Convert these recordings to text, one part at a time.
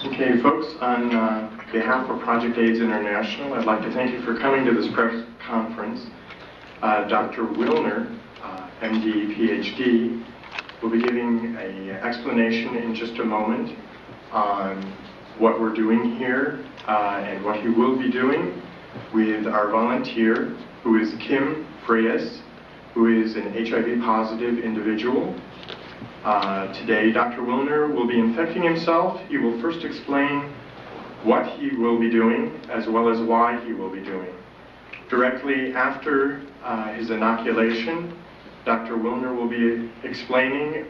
Okay, folks, on behalf of Project AIDS International, I'd like to thank you for coming to this press conference. Dr. Willner, MD, PhD, will be giving an explanation in just a moment on what we're doing here and what he will be doing with our volunteer, who is Kim Freyes, who is an HIV positive individual. Today, Dr. Willner will be infecting himself. He will first explain what he will be doing, as well as why he will be doing. Directly after his inoculation, Dr. Willner will be explaining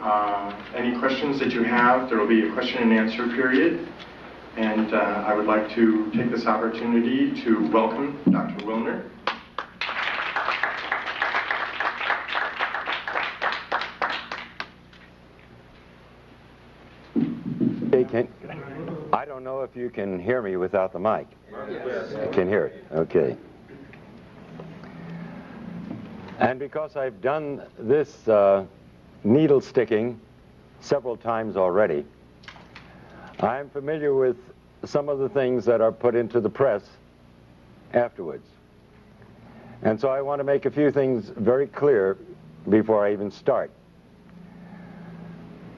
any questions that you have. There will be a question and answer period. And I would like to take this opportunity to welcome Dr. Willner. I don't know if you can hear me without the mic. Yes. I can hear it. Okay. And because I've done this needle sticking several times already, I'm familiar with some of the things that are put into the press afterwards. And so I want to make a few things very clear before I even start.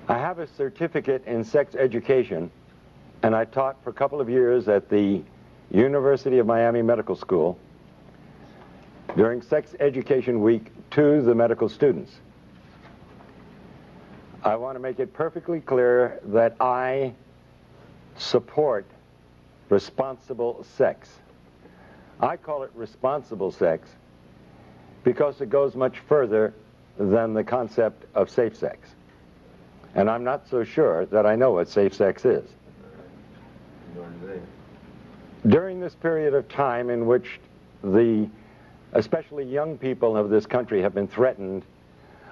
I have a certificate in sex education, and I taught for a couple of years at the University of Miami Medical School during Sex Education Week to the medical students. I want to make it perfectly clear that I support responsible sex. I call it responsible sex because it goes much further than the concept of safe sex. And I'm not so sure that I know what safe sex is. During this period of time in which especially young people of this country have been threatened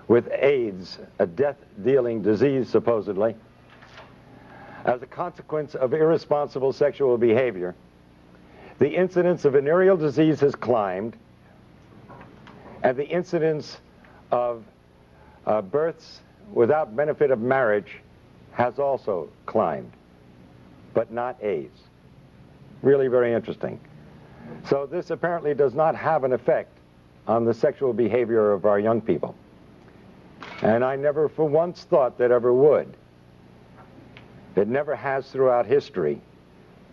with AIDS, a death-dealing disease supposedly, as a consequence of irresponsible sexual behavior, the incidence of venereal disease has climbed, and the incidence of births without benefit of marriage has also climbed, but not AIDS. Really very interesting. So this apparently does not have an effect on the sexual behavior of our young people. And I never for once thought that ever would. It never has throughout history.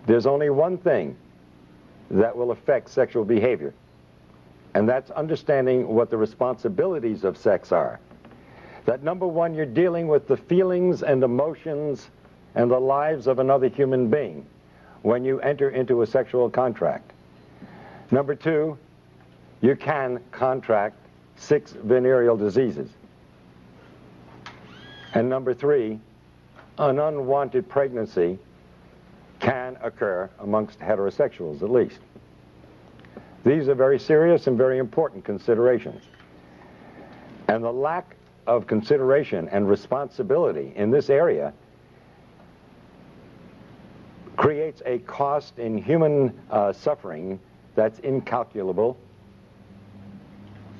There's only one thing that will affect sexual behavior, and that's understanding what the responsibilities of sex are. That number one, you're dealing with the feelings and emotions and the lives of another human being when you enter into a sexual contract. Number two, you can contract 6 venereal diseases. And number three, an unwanted pregnancy can occur amongst heterosexuals at least. These are very serious and very important considerations. And the lack of consideration and responsibility in this area creates a cost in human suffering that's incalculable,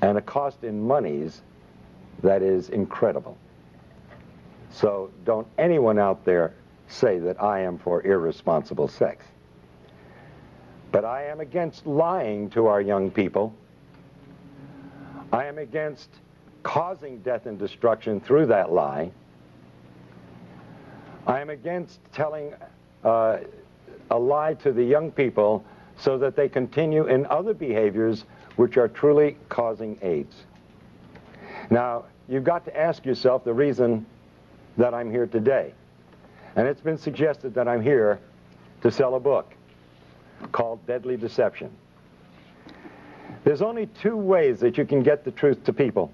and a cost in monies that is incredible. So don't anyone out there say that I am for irresponsible sex. But I am against lying to our young people. I am against causing death and destruction through that lie. I am against telling a lie to the young people so that they continue in other behaviors which are truly causing AIDS. Now, you've got to ask yourself the reason that I'm here today. And it's been suggested that I'm here to sell a book called Deadly Deception. There's only 2 ways that you can get the truth to people.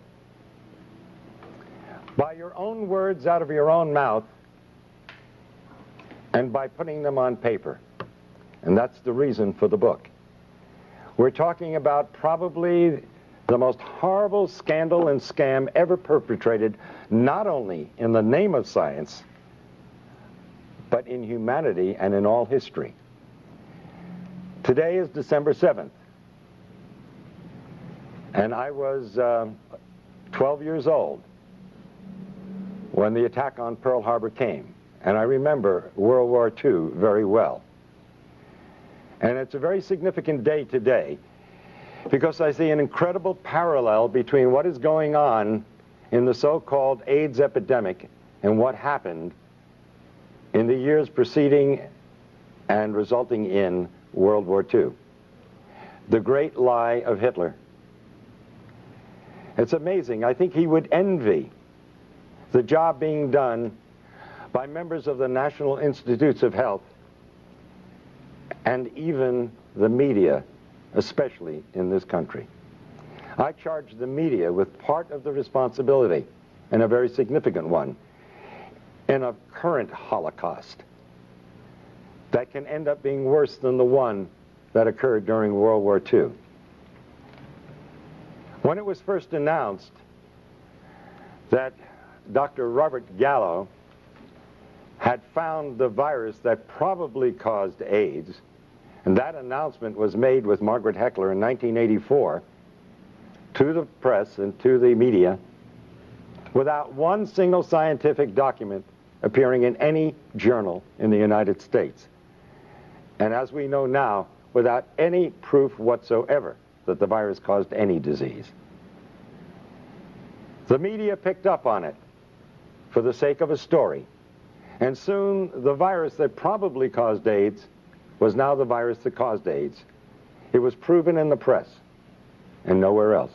By your own words out of your own mouth, and by putting them on paper. And that's the reason for the book. We're talking about probably the most horrible scandal and scam ever perpetrated, not only in the name of science, but in humanity and in all history. Today is December 7th. And I was 12 years old when the attack on Pearl Harbor came. and I remember World War II very well. And it's a very significant day today because I see an incredible parallel between what is going on in the so-called AIDS epidemic and what happened in the years preceding and resulting in World War II. The great lie of Hitler. It's amazing. I think he would envy the job being done by members of the National Institutes of Health and even the media, especially in this country. I charge the media with part of the responsibility, and a very significant one, in a current Holocaust that can end up being worse than the one that occurred during World War II. When it was first announced that Dr. Robert Gallo had found the virus that probably caused AIDS, and that announcement was made with Margaret Heckler in 1984 to the press and to the media without one single scientific document appearing in any journal in the United States. And as we know now, without any proof whatsoever that the virus caused any disease. The media picked up on it for the sake of a story. And soon the virus that probably caused AIDS was now the virus that caused AIDS. It was proven in the press and nowhere else.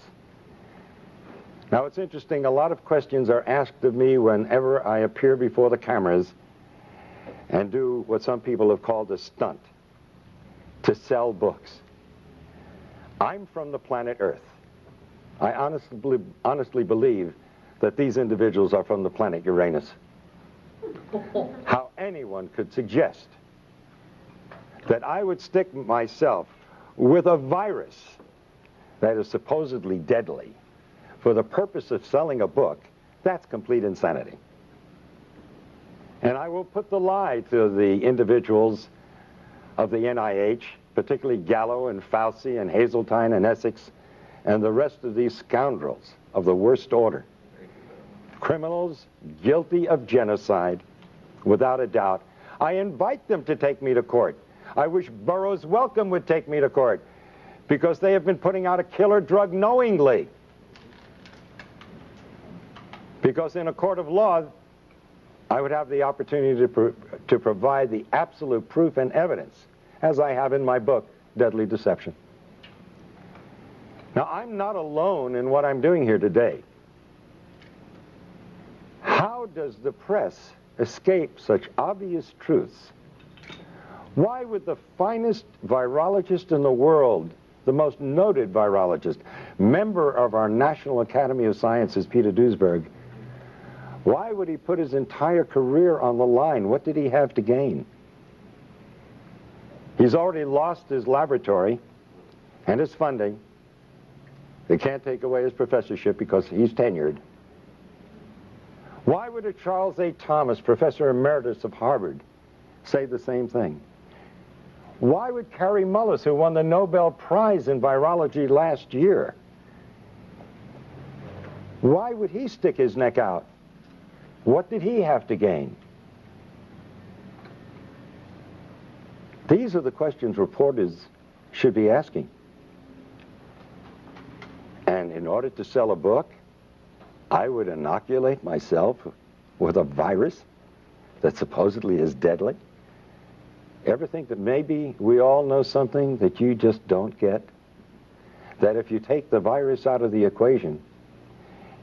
Now it's interesting, a lot of questions are asked of me whenever I appear before the cameras and do what some people have called a stunt, to sell books. I'm from the planet Earth. I honestly believe that these individuals are from the planet Uranus. How anyone could suggest that I would stick myself with a virus that is supposedly deadly for the purpose of selling a book, that's complete insanity. And I will put the lie to the individuals of the NIH, particularly Gallo and Fauci and Hazeltine and Essex and the rest of these scoundrels of the worst order. Criminals guilty of genocide, without a doubt. I invite them to take me to court. I wish Burroughs Wellcome would take me to court because they have been putting out a killer drug knowingly. Because in a court of law, I would have the opportunity to provide the absolute proof and evidence, as I have in my book, Deadly Deception. Now, I'm not alone in what I'm doing here today. How does the press escape such obvious truths? Why would the finest virologist in the world, the most noted virologist, member of our National Academy of Sciences, Peter Duesberg, why would he put his entire career on the line? What did he have to gain? He's already lost his laboratory and his funding. They can't take away his professorship because he's tenured. Why would a Charles A. Thomas, professor emeritus of Harvard, say the same thing? Why would Kary Mullis, who won the Nobel Prize in virology last year, why would he stick his neck out? What did he have to gain? These are the questions reporters should be asking. And in order to sell a book, I would inoculate myself with a virus that supposedly is deadly. Ever think that maybe we all know something that you just don't get? That if you take the virus out of the equation,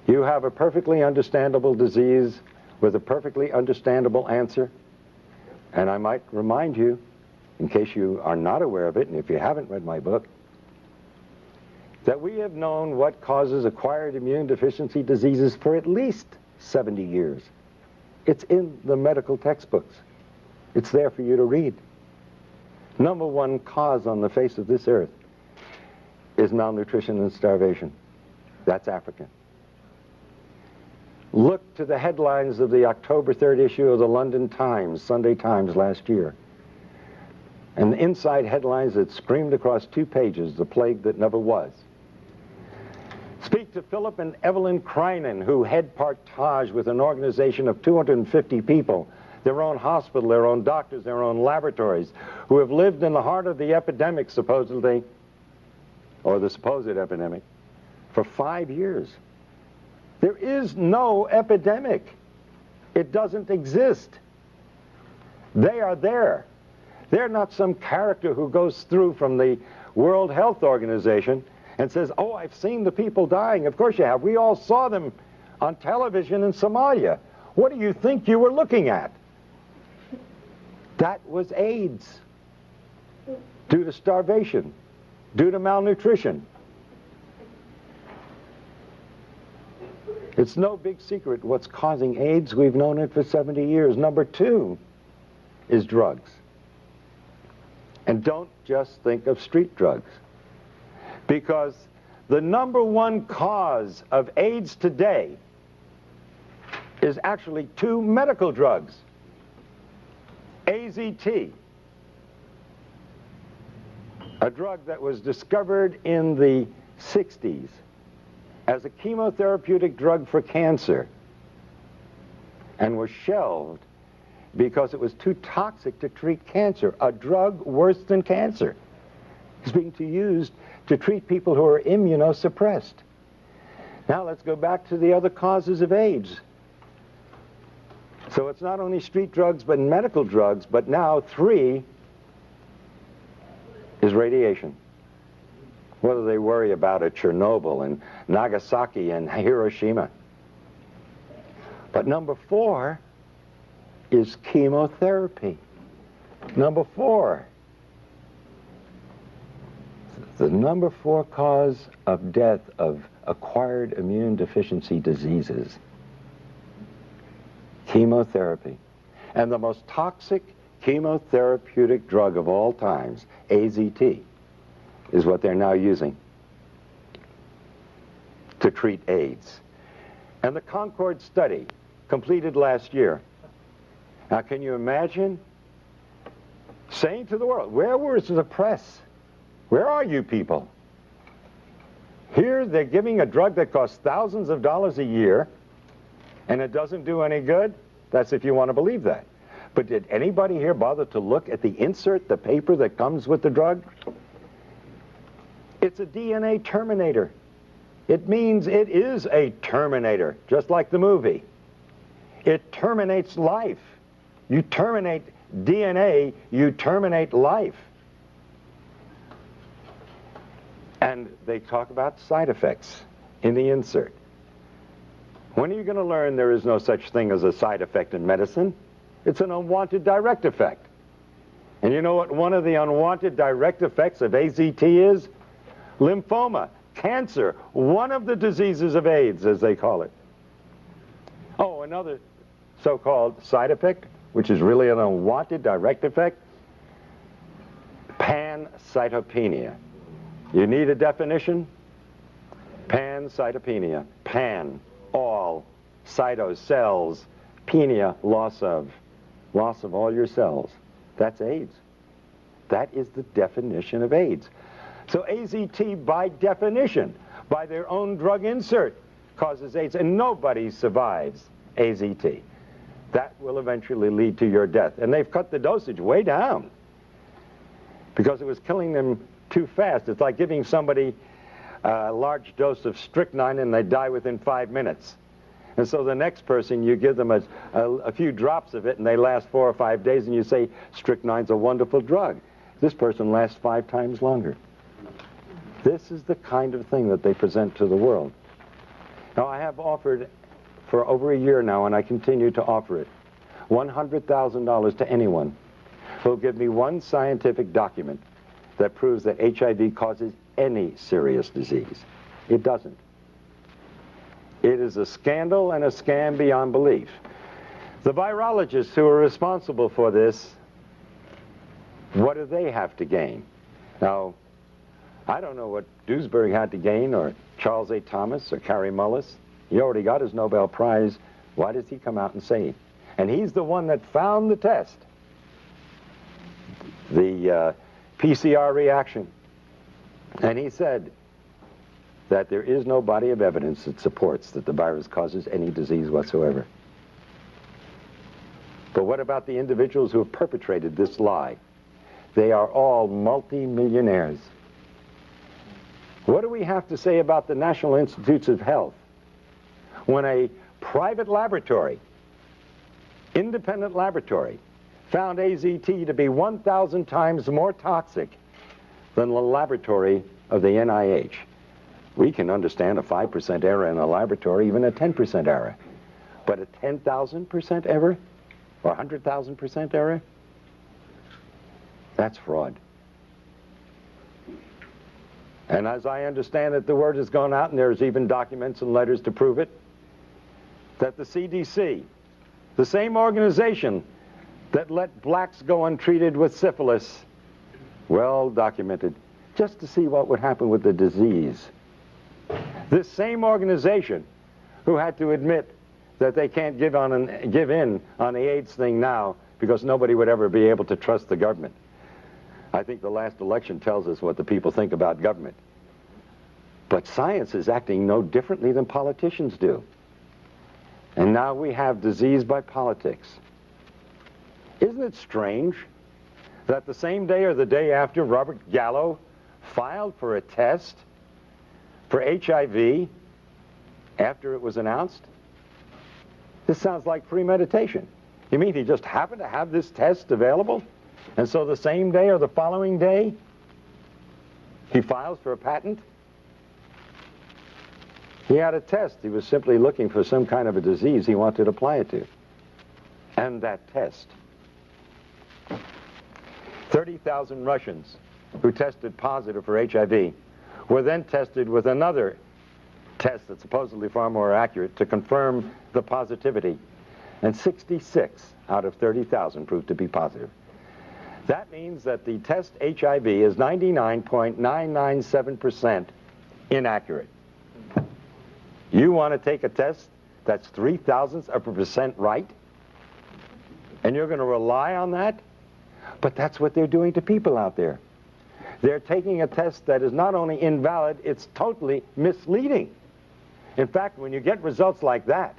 you have a perfectly understandable disease with a perfectly understandable answer. And I might remind you, in case you are not aware of it, and if you haven't read my book, that we have known what causes acquired immune deficiency diseases for at least 70 years. It's in the medical textbooks. It's there for you to read. Number one cause on the face of this earth is malnutrition and starvation. That's African. Look to the headlines of the October 3rd issue of the London Times, Sunday Times last year. And the inside headlines that screamed across 2 pages, the plague that never was. Speak to Philip and Evelyn Kreinen, who head Partage with an organization of 250 people, their own hospital, their own doctors, their own laboratories, who have lived in the heart of the epidemic, supposedly, or the supposed epidemic, for 5 years. There is no epidemic. It doesn't exist. They are there. They're not some character who goes through from the World Health Organization and says, oh, I've seen the people dying. Of course you have. We all saw them on television in Somalia. What do you think you were looking at? That was AIDS, due to starvation, due to malnutrition. It's no big secret what's causing AIDS. We've known it for 70 years. Number 2 is drugs. And don't just think of street drugs, because the number 1 cause of AIDS today is actually 2 medical drugs. AZT, a drug that was discovered in the 60s as a chemotherapeutic drug for cancer and was shelved because it was too toxic to treat cancer. A drug worse than cancer is being used to treat people who are immunosuppressed. Now let's go back to the other causes of AIDS. So it's not only street drugs but medical drugs, but now 3 is radiation. What do they worry about at Chernobyl and Nagasaki and Hiroshima? But number 4 is chemotherapy. Number 4. The number 4 cause of death of acquired immune deficiency diseases. Chemotherapy. And the most toxic chemotherapeutic drug of all times, AZT, is what they're now using to treat AIDS. And the Concord study, completed last year. Now, can you imagine saying to the world, where was the press? Where are you people? Here they're giving a drug that costs thousands of dollars a year, and it doesn't do any good? That's if you want to believe that. But did anybody here bother to look at the insert, the paper that comes with the drug? It's a DNA terminator. It means it is a terminator, just like the movie. It terminates life. You terminate DNA, you terminate life. And they talk about side effects in the insert. When are you going to learn there is no such thing as a side effect in medicine? It's an unwanted direct effect. And you know what one of the unwanted direct effects of AZT is? Lymphoma, cancer, one of the diseases of AIDS, as they call it. Oh, another so-called side effect, which is really an unwanted direct effect, pancytopenia. You need a definition? Pancytopenia. Pan, all, cyto, cells, penia, loss of all your cells. That's AIDS. That is the definition of AIDS. So AZT, by definition, by their own drug insert, causes AIDS, and nobody survives AZT. That will eventually lead to your death. And they've cut the dosage way down because it was killing them too fast. It's like giving somebody a large dose of strychnine and they die within 5 minutes. And so the next person, you give them a few drops of it and they last 4 or 5 days, and you say, strychnine's a wonderful drug. This person lasts 5 times longer. This is the kind of thing that they present to the world. Now, I have offered for over a year now, and I continue to offer it, $100,000 to anyone who will give me one scientific document that proves that HIV causes any serious disease. It doesn't. It is a scandal and a scam beyond belief. The virologists who are responsible for this, what do they have to gain? Now, I don't know what Duesberg had to gain, or Charles A. Thomas, or Kary Mullis. He already got his Nobel Prize. Why does he come out and say it? And he's the one that found the test, the PCR reaction. And he said that there is no body of evidence that supports that the virus causes any disease whatsoever. But what about the individuals who have perpetrated this lie? They are all multi-millionaires. What do we have to say about the National Institutes of Health when a private laboratory, independent laboratory, found AZT to be 1,000 times more toxic than the laboratory of the NIH? We can understand a 5% error in a laboratory, even a 10% error. But a 10,000% error? Or 100,000% error? That's fraud. And as I understand it, the word has gone out, and there's even documents and letters to prove it, that the CDC, the same organization that let blacks go untreated with syphilis, well documented, just to see what would happen with the disease. This same organization who had to admit that they can't give in on the AIDS thing now because nobody would ever be able to trust the government. I think the last election tells us what the people think about government. But science is acting no differently than politicians do. And now we have disease by politics. Isn't it strange that the same day or the day after Robert Gallo filed for a test for HIV after it was announced? This sounds like premeditation. You mean he just happened to have this test available? And so the same day or the following day, he files for a patent? He had a test. He was simply looking for some kind of a disease he wanted to apply it to. And that test. 30,000 Russians who tested positive for HIV were then tested with another test that's supposedly far more accurate to confirm the positivity. And 66 out of 30,000 proved to be positive. That means that the test HIV is 99.997% inaccurate. You want to take a test that's 0.003% right? And you're going to rely on that? But that's what they're doing to people out there. They're taking a test that is not only invalid, it's totally misleading. In fact, when you get results like that,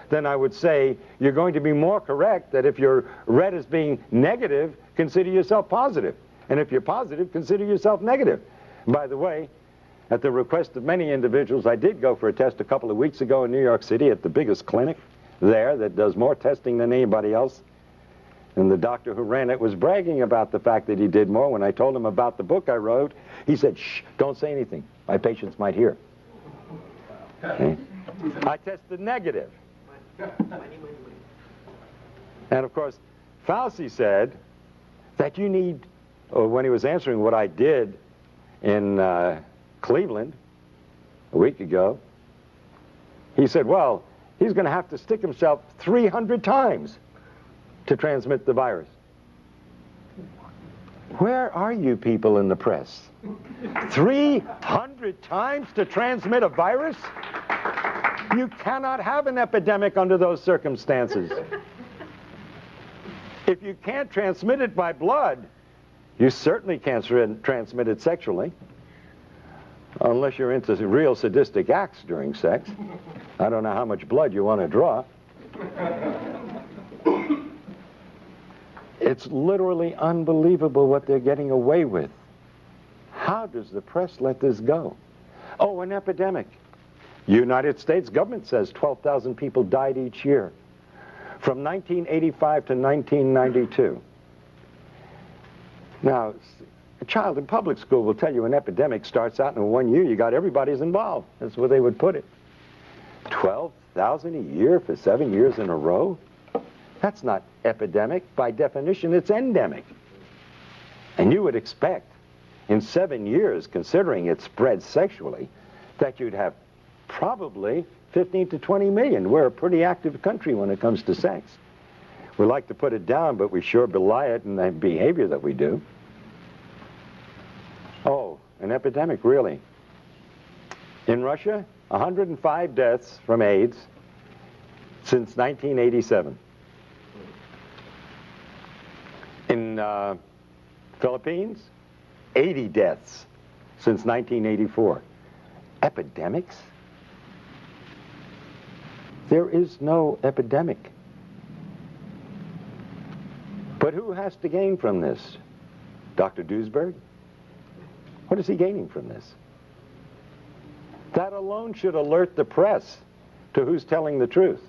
then I would say you're going to be more correct that if you're read as being negative, consider yourself positive. And if you're positive, consider yourself negative. By the way, at the request of many individuals, I did go for a test a couple of weeks ago in New York City at the biggest clinic there that does more testing than anybody else. And the doctor who ran it was bragging about the fact that he did more. When I told him about the book I wrote, he said, "Shh, don't say anything. My patients might hear." Okay? I tested negative. And of course, Fauci said that you need, when he was answering what I did in Cleveland a week ago, he said, well, he's going to have to stick himself 300 times to transmit the virus. Where are you people in the press? 300 times to transmit a virus? You cannot have an epidemic under those circumstances. If you can't transmit it by blood, you certainly can't transmit it sexually, unless you're into real sadistic acts during sex. I don't know how much blood you want to draw. It's literally unbelievable what they're getting away with. How does the press let this go? Oh, an epidemic. United States government says 12,000 people died each year from 1985 to 1992. Now, a child in public school will tell you an epidemic starts out in 1 year. You got everybody's involved. That's where they would put it. 12,000 a year for 7 years in a row? That's not epidemic. By definition, it's endemic. And you would expect in 7 years, considering it spread sexually, that you'd have probably 15 to 20 million. We're a pretty active country when it comes to sex. We like to put it down, but we sure belie it in the behavior that we do. Oh, an epidemic, really. In Russia, 105 deaths from AIDS since 1987. In Philippines, 80 deaths since 1984. Epidemics? There is no epidemic. But who has to gain from this? Dr. Duesberg? What is he gaining from this? That alone should alert the press to who's telling the truth.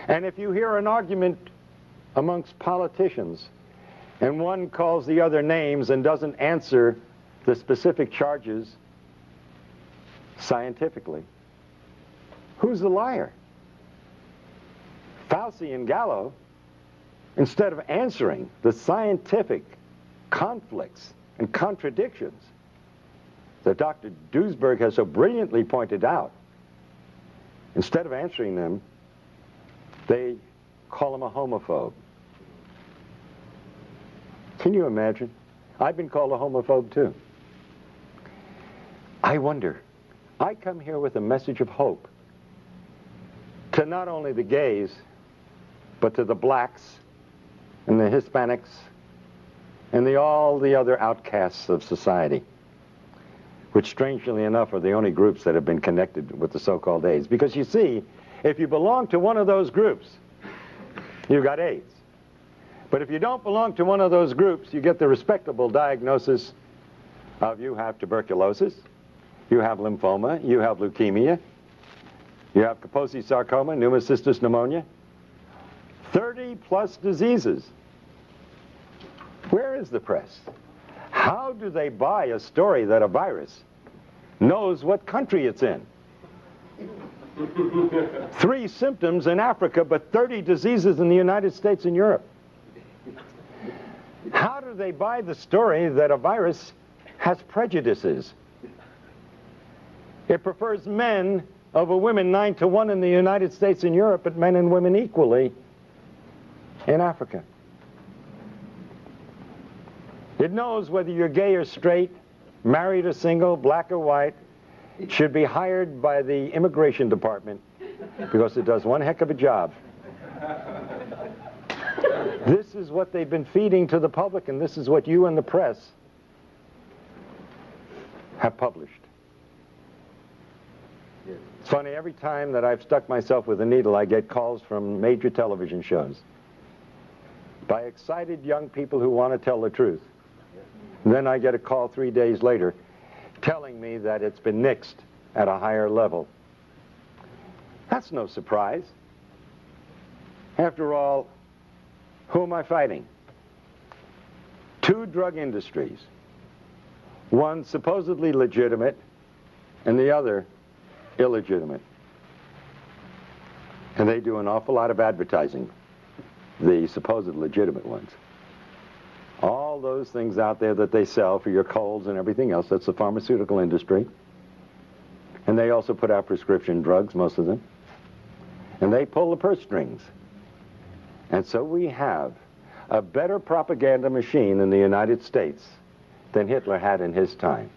And if you hear an argument amongst politicians and one calls the other names and doesn't answer the specific charges scientifically, who's the liar? Fauci and Gallo, instead of answering the scientific conflicts and contradictions that Dr. Duesberg has so brilliantly pointed out, instead of answering them, they call him a homophobe. Can you imagine? I've been called a homophobe too. I wonder, I come here with a message of hope to not only the gays, but to the blacks and the Hispanics and all the other outcasts of society, which strangely enough are the only groups that have been connected with the so-called AIDS. Because you see, if you belong to one of those groups, you've got AIDS. But if you don't belong to one of those groups, you get the respectable diagnosis of you have tuberculosis, you have lymphoma, you have leukemia, you have Kaposi sarcoma, pneumocystis pneumonia, 30 plus diseases. Where is the press? How do they buy a story that a virus knows what country it's in? 3 symptoms in Africa, but 30 diseases in the United States and Europe. How do they buy the story that a virus has prejudices? It prefers men over women 9 to 1 in the United States and Europe, but men and women equally in Africa. It knows whether you're gay or straight, married or single, black or white. It should be hired by the immigration department because it does one heck of a job. This is what they've been feeding to the public, and this is what you and the press have published. It's funny, every time that I've stuck myself with a needle, I get calls from major television shows by excited young people who want to tell the truth. And then I get a call 3 days later telling me that it's been nixed at a higher level. That's no surprise. After all, who am I fighting? 2 drug industries. One supposedly legitimate and the other illegitimate. And they do an awful lot of advertising, the supposed legitimate ones. All those things out there that they sell for your colds and everything else, that's the pharmaceutical industry. And they also put out prescription drugs, most of them. And they pull the purse strings. And so we have a better propaganda machine in the United States than Hitler had in his time.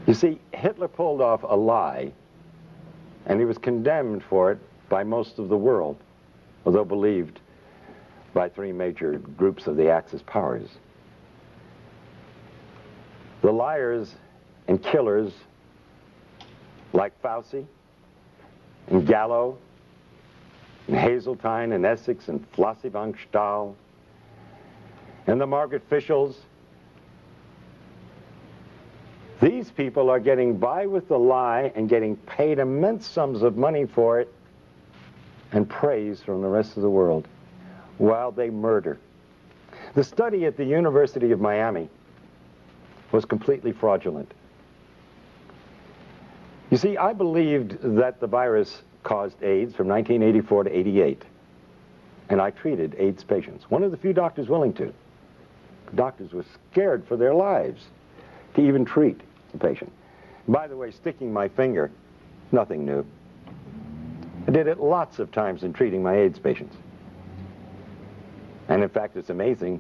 You see, Hitler pulled off a lie, and he was condemned for it by most of the world, although believed by 3 major groups of the Axis powers. The liars and killers like Fauci and Gallo and Hazeltine and Essex and Flossie von Stahl and the Margaret Fischels, these people are getting by with the lie and getting paid immense sums of money for it and praise from the rest of the world while they murder. The study at the University of Miami was completely fraudulent. You see, I believed that the virus caused AIDS from 1984 to 88, and I treated AIDS patients. One of the few doctors willing to. Doctors were scared for their lives to even treat the patient. By the way, sticking my finger, nothing new. I did it lots of times in treating my AIDS patients. And in fact, it's amazing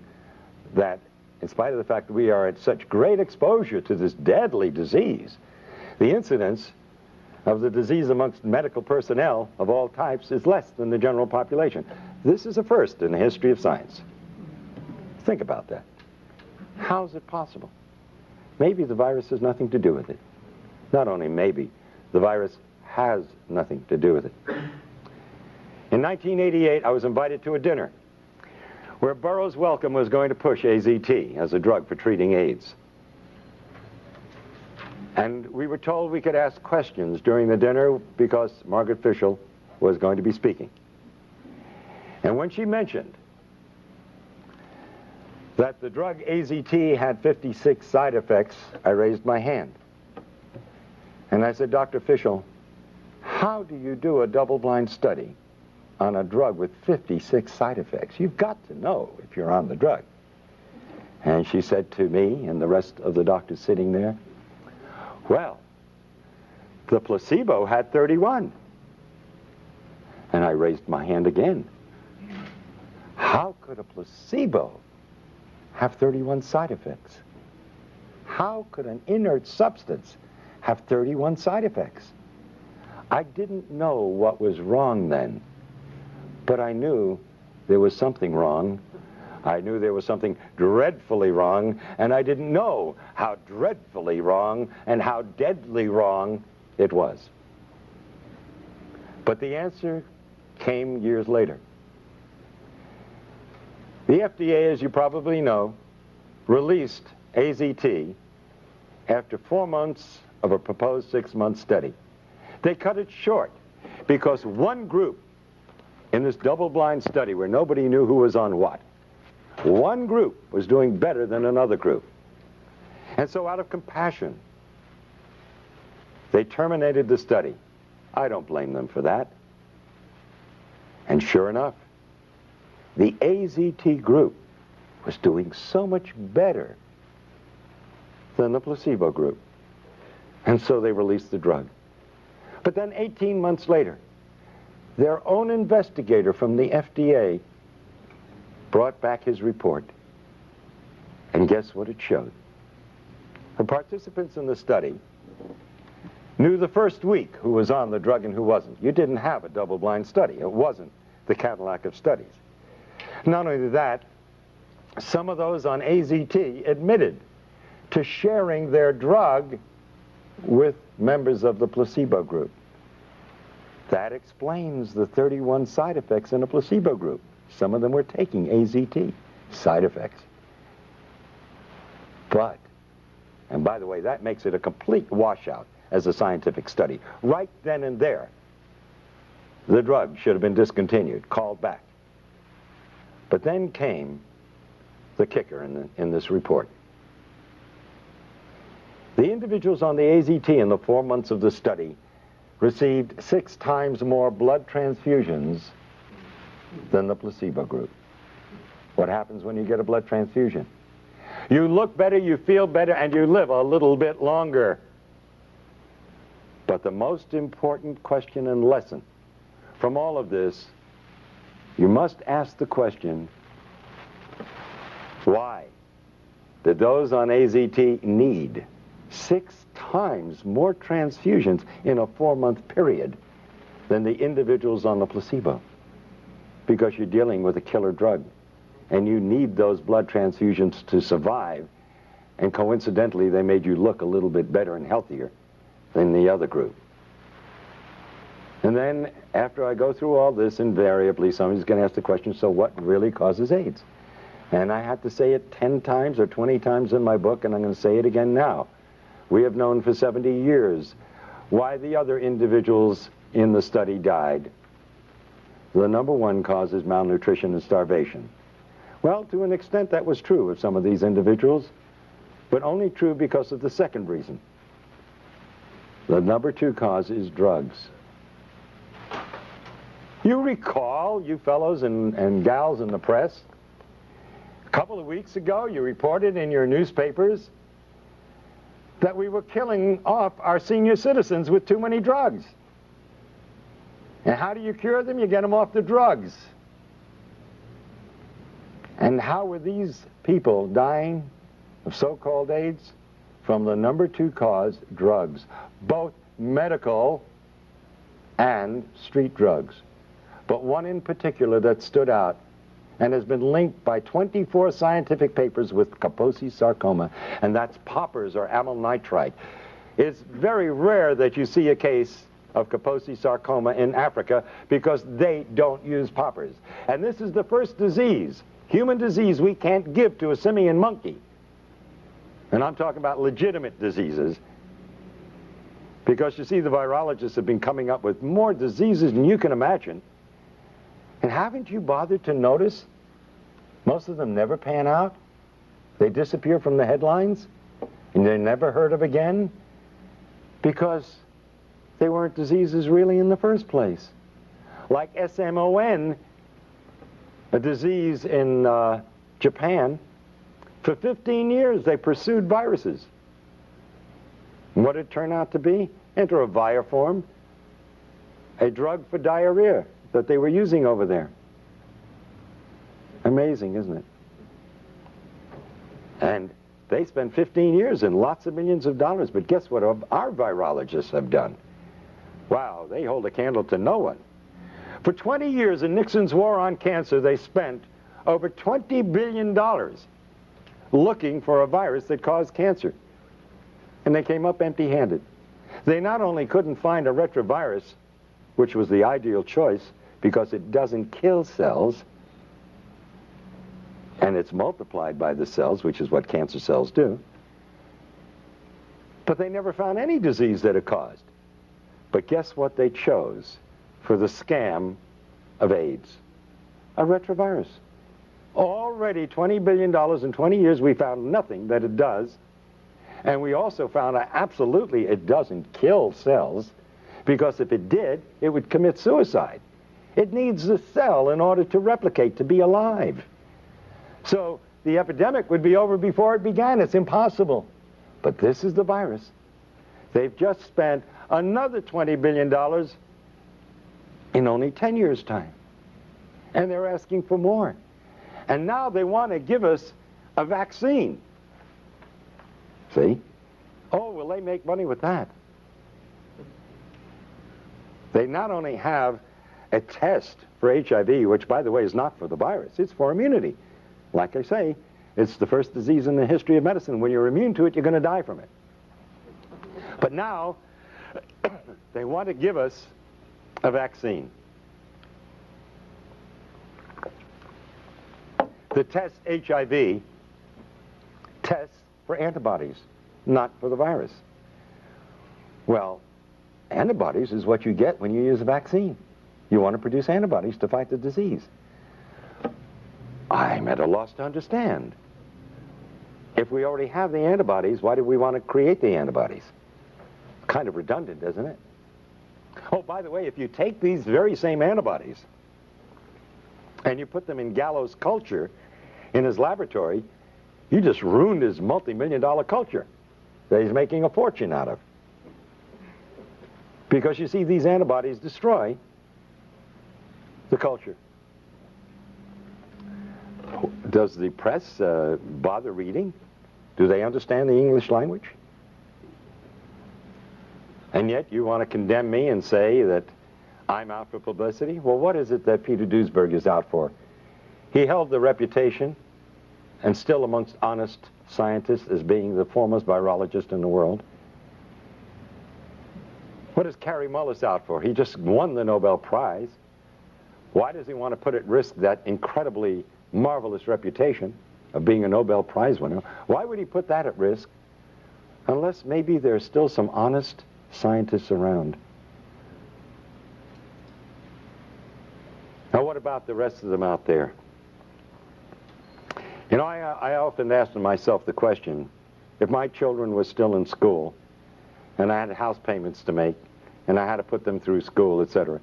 that in spite of the fact that we are at such great exposure to this deadly disease, the incidence of the disease amongst medical personnel of all types is less than the general population. This is a first in the history of science. Think about that. How is it possible? Maybe the virus has nothing to do with it. Not only maybe, the virus has nothing to do with it. In In 1988, I was invited to a dinner where Burroughs Wellcome was going to push AZT as a drug for treating AIDS. And we were told we could ask questions during the dinner because Margaret Fischel was going to be speaking. And when she mentioned that the drug AZT had 56 side effects, I raised my hand. And I said, Dr. Fischel, how do you do a double-blind study on a drug with 56 side effects? You've got to know if you're on the drug. And she said to me and the rest of the doctors sitting there, well, the placebo had 31. And I raised my hand again. How could a placebo have 31 side effects? How could an inert substance have 31 side effects? I didn't know what was wrong then, but I knew there was something wrong. I knew there was something dreadfully wrong, and I didn't know how dreadfully wrong and how deadly wrong it was. But the answer came years later. The FDA, as you probably know, released AZT after 4 months of a proposed 6-month study. They cut it short because one group in this double-blind study where nobody knew who was on what, one group was doing better than another group. And so out of compassion, they terminated the study. I don't blame them for that. And sure enough, the AZT group was doing so much better than the placebo group. And so they released the drug. But then 18 months later, their own investigator from the FDA brought back his report. And guess what it showed? The participants in the study knew the first week who was on the drug and who wasn't. You didn't have a double-blind study. It wasn't the Cadillac of studies. Not only that, some of those on AZT admitted to sharing their drug with members of the placebo group. That explains the 31 side effects in a placebo group. Some of them were taking AZT, side effects. But, and by the way, that makes it a complete washout as a scientific study. Right then and there, the drug should have been discontinued, called back. But then came the kicker in this report. The individuals on the AZT in the 4 months of the study received 6 times more blood transfusions than the placebo group. What happens when you get a blood transfusion? You look better, you feel better, and you live a little bit longer. But the most important question and lesson from all of this, you must ask the question, why did those on AZT need 6 times more transfusions in a 4-month period than the individuals on the placebo? Because you're dealing with a killer drug, and you need those blood transfusions to survive, and coincidentally they made you look a little bit better and healthier than the other group. And then after I go through all this, invariably somebody's going to ask the question, so what really causes AIDS? And I had to say it 10 times or 20 times in my book, and I'm going to say it again now. We have known for 70 years why the other individuals in the study died. The number one cause is malnutrition and starvation. Well, to an extent that was true of some of these individuals, but only true because of the second reason. The number 2 cause is drugs. You recall, you fellows and gals in the press, a couple of weeks ago you reported in your newspapers that we were killing off our senior citizens with too many drugs. And how do you cure them? You get them off the drugs. And how were these people dying of so-called AIDS? From the number 2 cause, drugs. Both medical and street drugs. But one in particular that stood out and has been linked by 24 scientific papers with Kaposi sarcoma, and that's poppers or amyl nitrite. It's very rare that you see a case of Kaposi sarcoma in Africa because they don't use poppers. And this is the first disease, human disease, we can't give to a simian monkey. And I'm talking about legitimate diseases, because you see, the virologists have been coming up with more diseases than you can imagine. And haven't you bothered to notice most of them never pan out? They disappear from the headlines and they're never heard of again because they weren't diseases really in the first place. Like SMON, a disease in Japan. For 15 years they pursued viruses. And what did it turn out to be? Enteroviroform, a drug for diarrhea that they were using over there. Amazing, isn't it? And they spent 15 years and lots of millions of dollars, but guess what our virologists have done? Wow, they hold a candle to no one. For 20 years in Nixon's war on cancer, they spent over $20 billion looking for a virus that caused cancer. And they came up empty-handed. They not only couldn't find a retrovirus, which was the ideal choice because it doesn't kill cells, and it's multiplied by the cells, which is what cancer cells do, but they never found any disease that it caused. But guess what they chose for the scam of AIDS? A retrovirus. Already $20 billion in 20 years, we found nothing that it does. And we also found out absolutely it doesn't kill cells, because if it did, it would commit suicide. It needs the cell in order to replicate, to be alive. So the epidemic would be over before it began. It's impossible. But this is the virus. They've just spent another $20 billion in only 10 years' time. And they're asking for more. And now they want to give us a vaccine. See? Oh, will they make money with that? They not only have a test for HIV, which, by the way, is not for the virus. It's for immunity. Like I say, it's the first disease in the history of medicine. When you're immune to it, you're going to die from it. But now, they want to give us a vaccine. The test HIV tests for antibodies, not for the virus. Well, antibodies is what you get when you use a vaccine. You want to produce antibodies to fight the disease. I'm at a loss to understand. If we already have the antibodies, why do we want to create the antibodies? Kind of redundant, isn't it? Oh, by the way, if you take these very same antibodies and you put them in Gallo's culture in his laboratory, you just ruined his multi-million-dollar culture that he's making a fortune out of. Because you see, these antibodies destroy the culture. Does the press bother reading? Do they understand the English language? And yet you want to condemn me and say that I'm out for publicity? Well, what is it that Peter Duesberg is out for? He held the reputation, and still amongst honest scientists, as being the foremost virologist in the world. What is Kary Mullis out for? He just won the Nobel Prize. Why does he want to put at risk that incredibly marvelous reputation of being a Nobel Prize winner? Why would he put that at risk? Unless maybe there's still some honest scientists around. Now, what about the rest of them out there? You know, I often ask myself the question, if my children were still in school and I had house payments to make and I had to put them through school, etc.,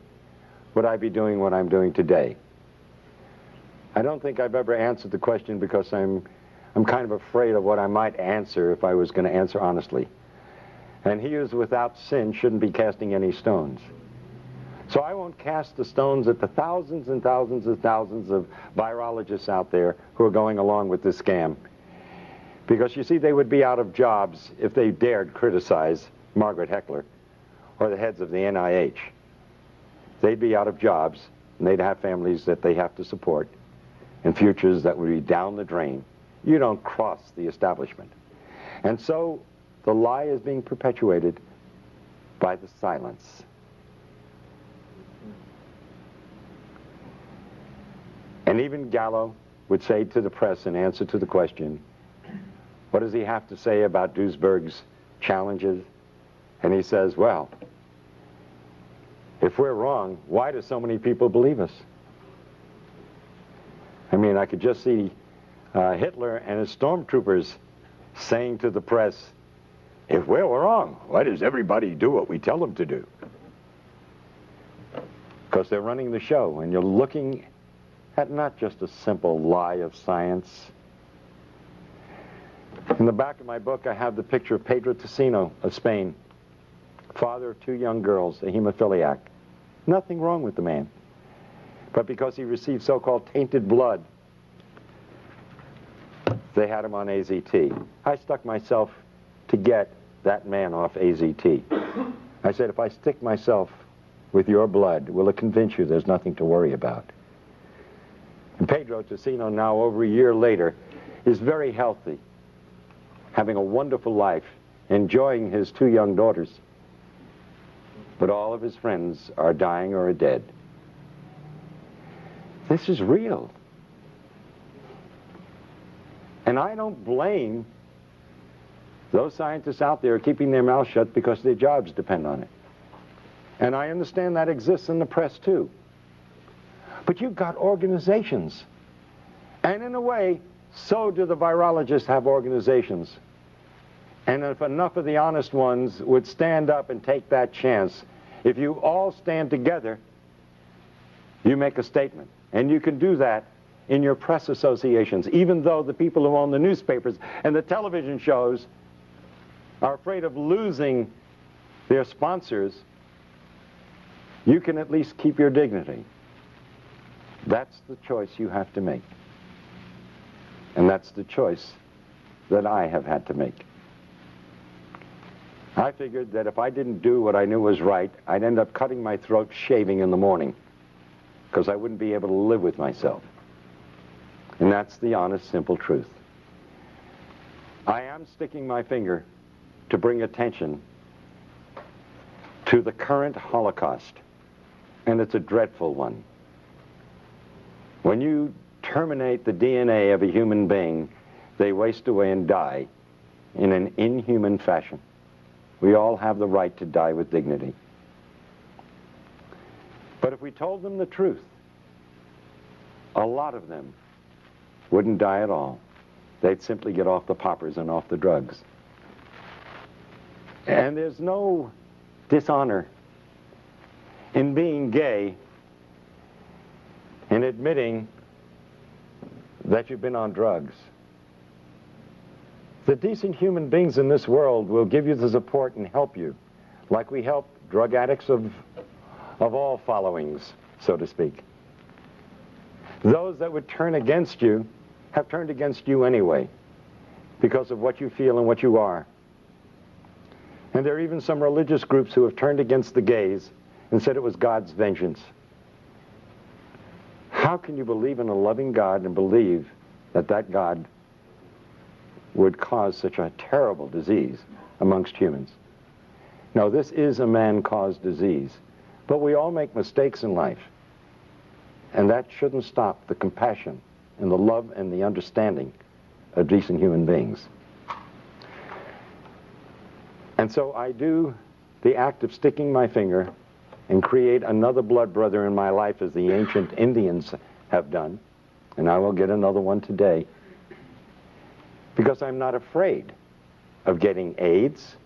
would I be doing what I'm doing today? I don't think I've ever answered the question because I'm kind of afraid of what I might answer if I was going to answer honestly. And he who is without sin shouldn't be casting any stones. So I won't cast the stones at the thousands and thousands and thousands of virologists out there who are going along with this scam. Because you see, they would be out of jobs if they dared criticize Margaret Heckler or the heads of the NIH. They'd be out of jobs, and they'd have families that they have to support, and futures that would be down the drain. You don't cross the establishment. And so the lie is being perpetuated by the silence. And even Gallo would say to the press in answer to the question, what does he have to say about Duisberg's challenges? And he says, well, if we're wrong, why do so many people believe us? I mean, I could just see Hitler and his stormtroopers saying to the press, if we're wrong, why does everybody do what we tell them to do? Because they're running the show, and you're looking at not just a simple lie of science. In the back of my book, I have the picture of Pedro Tocino of Spain, father of 2 young girls, a hemophiliac. Nothing wrong with the man. But because he received so-called tainted blood, they had him on AZT. I stuck myself to get that man off AZT. I said, if I stick myself with your blood, will it convince you there's nothing to worry about? And Pedro Tocino, now over a year later, is very healthy, having a wonderful life, enjoying his 2 young daughters. But all of his friends are dying or are dead. This is real. And I don't blame those scientists out there keeping their mouths shut because their jobs depend on it. And I understand that exists in the press too. But you've got organizations. And in a way, so do the virologists have organizations. And if enough of the honest ones would stand up and take that chance, if you all stand together, you make a statement. And you can do that in your press associations, even though the people who own the newspapers and the television shows are afraid of losing their sponsors. You can at least keep your dignity. That's the choice you have to make. And that's the choice that I have had to make. I figured that if I didn't do what I knew was right, I'd end up cutting my throat shaving in the morning, because I wouldn't be able to live with myself. And that's the honest, simple truth. I am sticking my finger to bring attention to the current Holocaust, and it's a dreadful one. When you terminate the DNA of a human being, they waste away and die in an inhuman fashion. We all have the right to die with dignity. But if we told them the truth, a lot of them wouldn't die at all. They'd simply get off the poppers and off the drugs. And there's no dishonor in being gay and admitting that you've been on drugs. The decent human beings in this world will give you the support and help you, like we help drug addicts of all followings, so to speak. Those that would turn against you have turned against you anyway, because of what you feel and what you are. And there are even some religious groups who have turned against the gays and said it was God's vengeance. How can you believe in a loving God and believe that that God would cause such a terrible disease amongst humans? No, this is a man-caused disease. But we all make mistakes in life. And that shouldn't stop the compassion and the love and the understanding of decent human beings. And so I do the act of sticking my finger and create another blood brother in my life, as the ancient Indians have done. And I will get another one today. Because I'm not afraid of getting AIDS.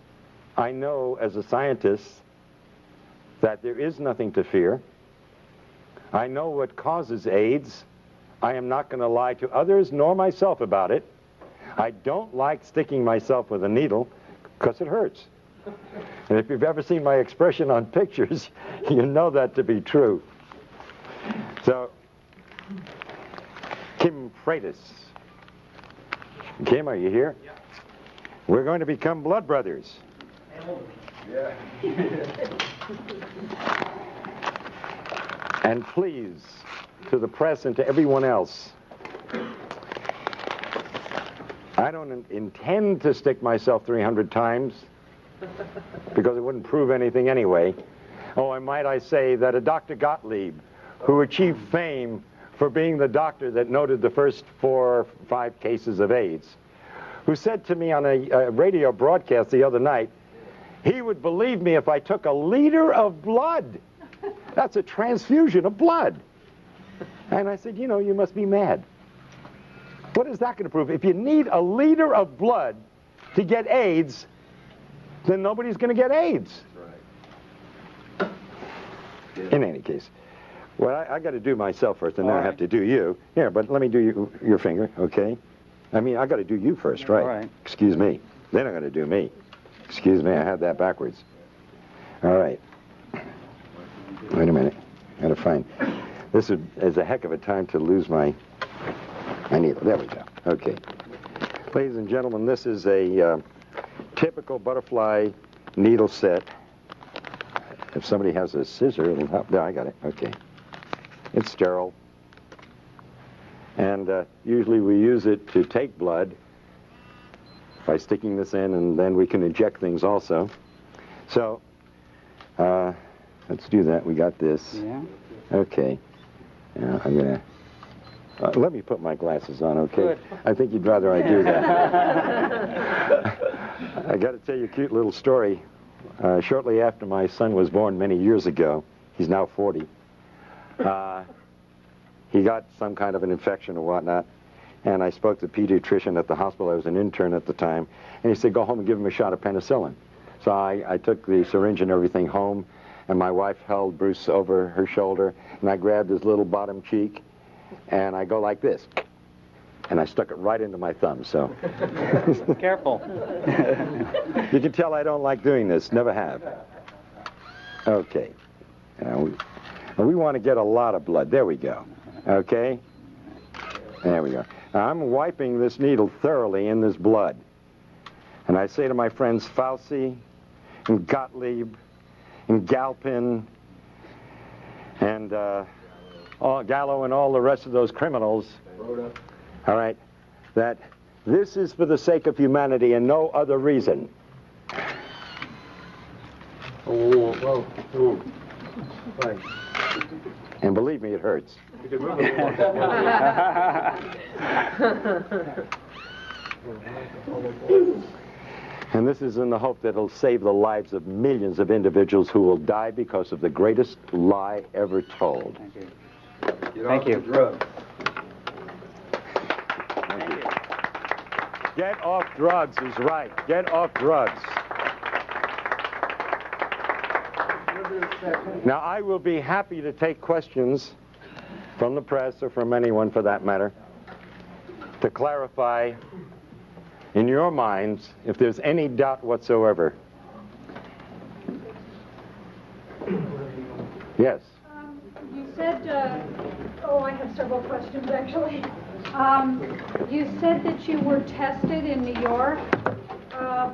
I know as a scientist that there is nothing to fear. I know what causes AIDS. I am not going to lie to others nor myself about it. I don't like sticking myself with a needle because it hurts. And if you've ever seen my expression on pictures, you know that to be true. So, Kim Freitas. Kim, are you here? Yeah. We're going to become blood brothers. Yeah. And please, to the press and to everyone else, I don't intend to stick myself 300 times, because it wouldn't prove anything anyway. Oh, and might I say that a Dr. Gottlieb, who achieved fame for being the doctor that noted the first 4 or 5 cases of AIDS, who said to me on a radio broadcast the other night, he would believe me if I took a liter of blood. That's a transfusion of blood. And I said, you know, you must be mad. What is that going to prove? If you need a liter of blood to get AIDS, then nobody's going to get AIDS. Right. In any case. Well, I got to do myself first, and then I have to do you. Here, but let me do your finger, okay? I mean, I got to do you first, right? All right. Excuse me. Then I'm going to do me. Excuse me, I had that backwards. All right. Wait a minute. Got to find. This is a heck of a time to lose my needle. There we go. Okay. Ladies and gentlemen, this is a typical butterfly needle set. If somebody has a scissor, it'll help. No, I got it. Okay. It's sterile. And usually we use it to take blood by sticking this in, and then we can inject things also. So, let's do that. We got this. Yeah. Okay. Now I'm going to... let me put my glasses on, okay? Good. I think you'd rather I do that. I got to tell you a cute little story. Shortly after my son was born many years ago, he's now 40, he got some kind of an infection or whatnot, and I spoke to the pediatrician at the hospital. I was an intern at the time, and he said, go home and give him a shot of penicillin. So I took the syringe and everything home, and my wife held Bruce over her shoulder, and I grabbed his little bottom cheek, and I go like this, and I stuck it right into my thumb, so. Careful. You can tell I don't like doing this, never have. Okay. Now we want to get a lot of blood. There we go. Okay? There we go. Now I'm wiping this needle thoroughly in this blood. And I say to my friends Fauci and Gottlieb and Galpin and Gallo and all the rest of those criminals, all right, that this is for the sake of humanity and no other reason. Oh, whoa, whoa. Thanks. And believe me, it hurts. You can move it a little more. And this is in the hope that it'll save the lives of millions of individuals who will die because of the greatest lie ever told. Thank you. Get Thank off you. the drugs. Get off drugs is right. Get off drugs. Now, I will be happy to take questions from the press or from anyone for that matter to clarify in your minds if there's any doubt whatsoever. Yes. You said, I have several questions actually. You said that you were tested in New York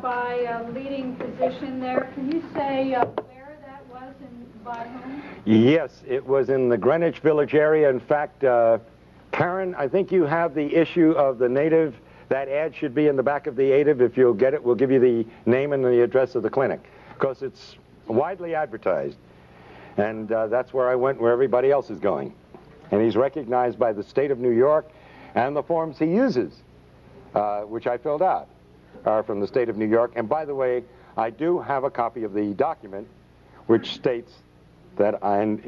by a leading physician there. Can you say where that was and by whom? Yes, it was in the Greenwich Village area. In fact, Karen, I think you have the issue of the native. That ad should be in the back of the native. If you'll get it, we'll give you the name and the address of the clinic, because it's widely advertised. And that's where I went, where everybody else is going. And he's recognized by the state of New York, and the forms he uses, which I filled out, are from the state of New York. And by the way, I do have a copy of the document which states that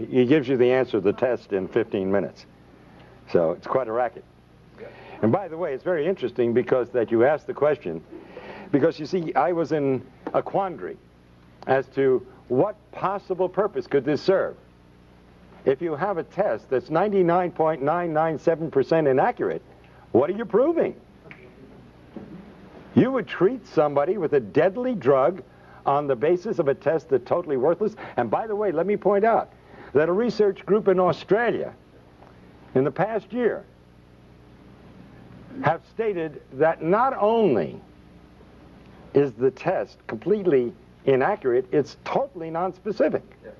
he gives you the answer to the test in 15 minutes. So it's quite a racket. And by the way, it's very interesting because that you asked the question, because you see, I was in a quandary as to what possible purpose could this serve. If you have a test that's 99.997% inaccurate, what are you proving? You would treat somebody with a deadly drug on the basis of a test that's totally worthless. And by the way, let me point out that a research group in Australia in the past year have stated that not only is the test completely inaccurate, it's totally nonspecific. Yeah.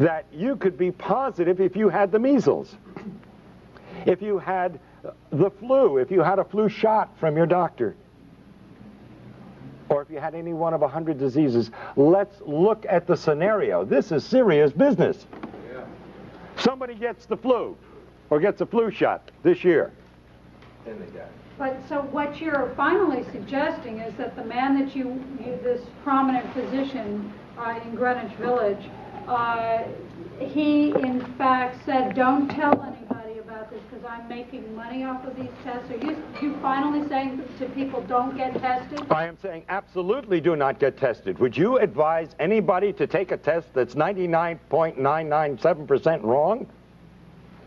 That you could be positive if you had the measles, if you had the flu, if you had a flu shot from your doctor, or if you had any one of 100 diseases. Let's look at the scenario. This is serious business. Yeah. Somebody gets the flu. or gets a flu shot this year. Then they die. But so what you're finally suggesting is that the man that you this prominent physician in Greenwich Village, he in fact said, don't tell anybody about this because I'm making money off of these tests. Are you finally saying to people, don't get tested? I am saying absolutely do not get tested. Would you advise anybody to take a test that's 99.997% wrong?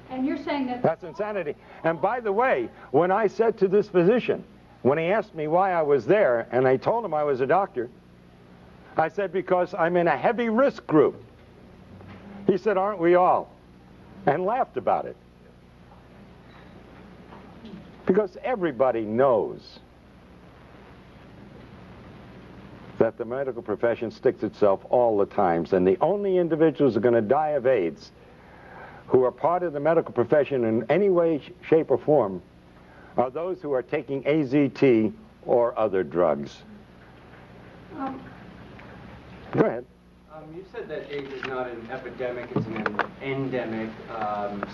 And you're saying that... That's insanity. And by the way, when I said to this physician, when he asked me why I was there, and I told him I was a doctor, I said, because I'm in a heavy risk group. He said, aren't we all? And laughed about it. Because everybody knows that the medical profession sticks itself all the time, and the only individuals who are going to die of AIDS who are part of the medical profession in any way, shape, or form are those who are taking AZT or other drugs. Go ahead. You said that AIDS is not an epidemic, it's an endemic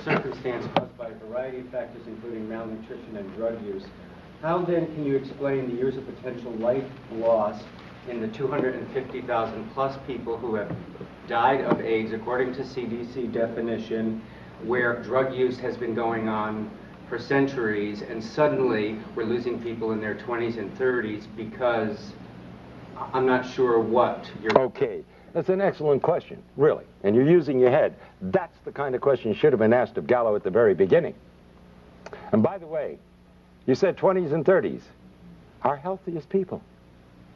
circumstance caused by a variety of factors, including malnutrition and drug use. How then can you explain the years of potential life loss in the 250,000 plus people who have died of AIDS, according to CDC definition, where drug use has been going on for centuries, and suddenly we're losing people in their 20s and 30s because I'm not sure what you're... Okay, that's an excellent question, really. And you're using your head. That's the kind of question should have been asked of Gallo at the very beginning. And by the way, you said 20s and 30s, our healthiest people.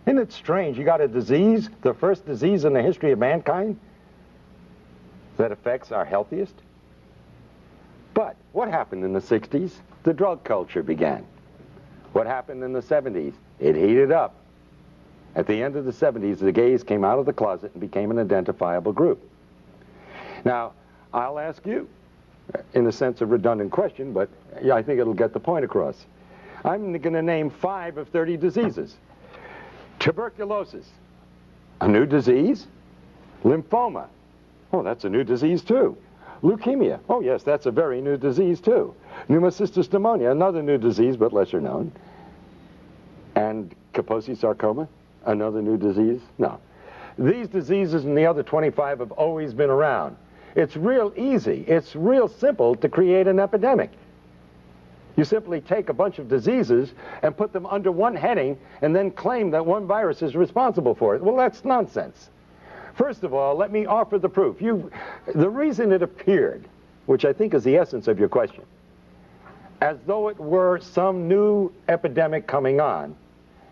Isn't it strange? You got a disease, the first disease in the history of mankind, that affects our healthiest? But what happened in the 60s? The drug culture began. What happened in the 70s? It heated up. At the end of the 70s, the gays came out of the closet and became an identifiable group. Now, I'll ask you, in a sense a redundant question, but yeah, I think it'll get the point across. I'm going to name 5 of 30 diseases. Tuberculosis, a new disease. Lymphoma, oh, that's a new disease too. Leukemia, oh yes, that's a very new disease too. Pneumocystis pneumonia, another new disease but lesser known. And Kaposi sarcoma, another new disease? No. These diseases and the other 25 have always been around. It's real easy, it's real simple to create an epidemic. You simply take a bunch of diseases and put them under one heading and then claim that one virus is responsible for it. Well, that's nonsense. First of all, let me offer the proof. The reason it appeared, which I think is the essence of your question, as though it were some new epidemic coming on,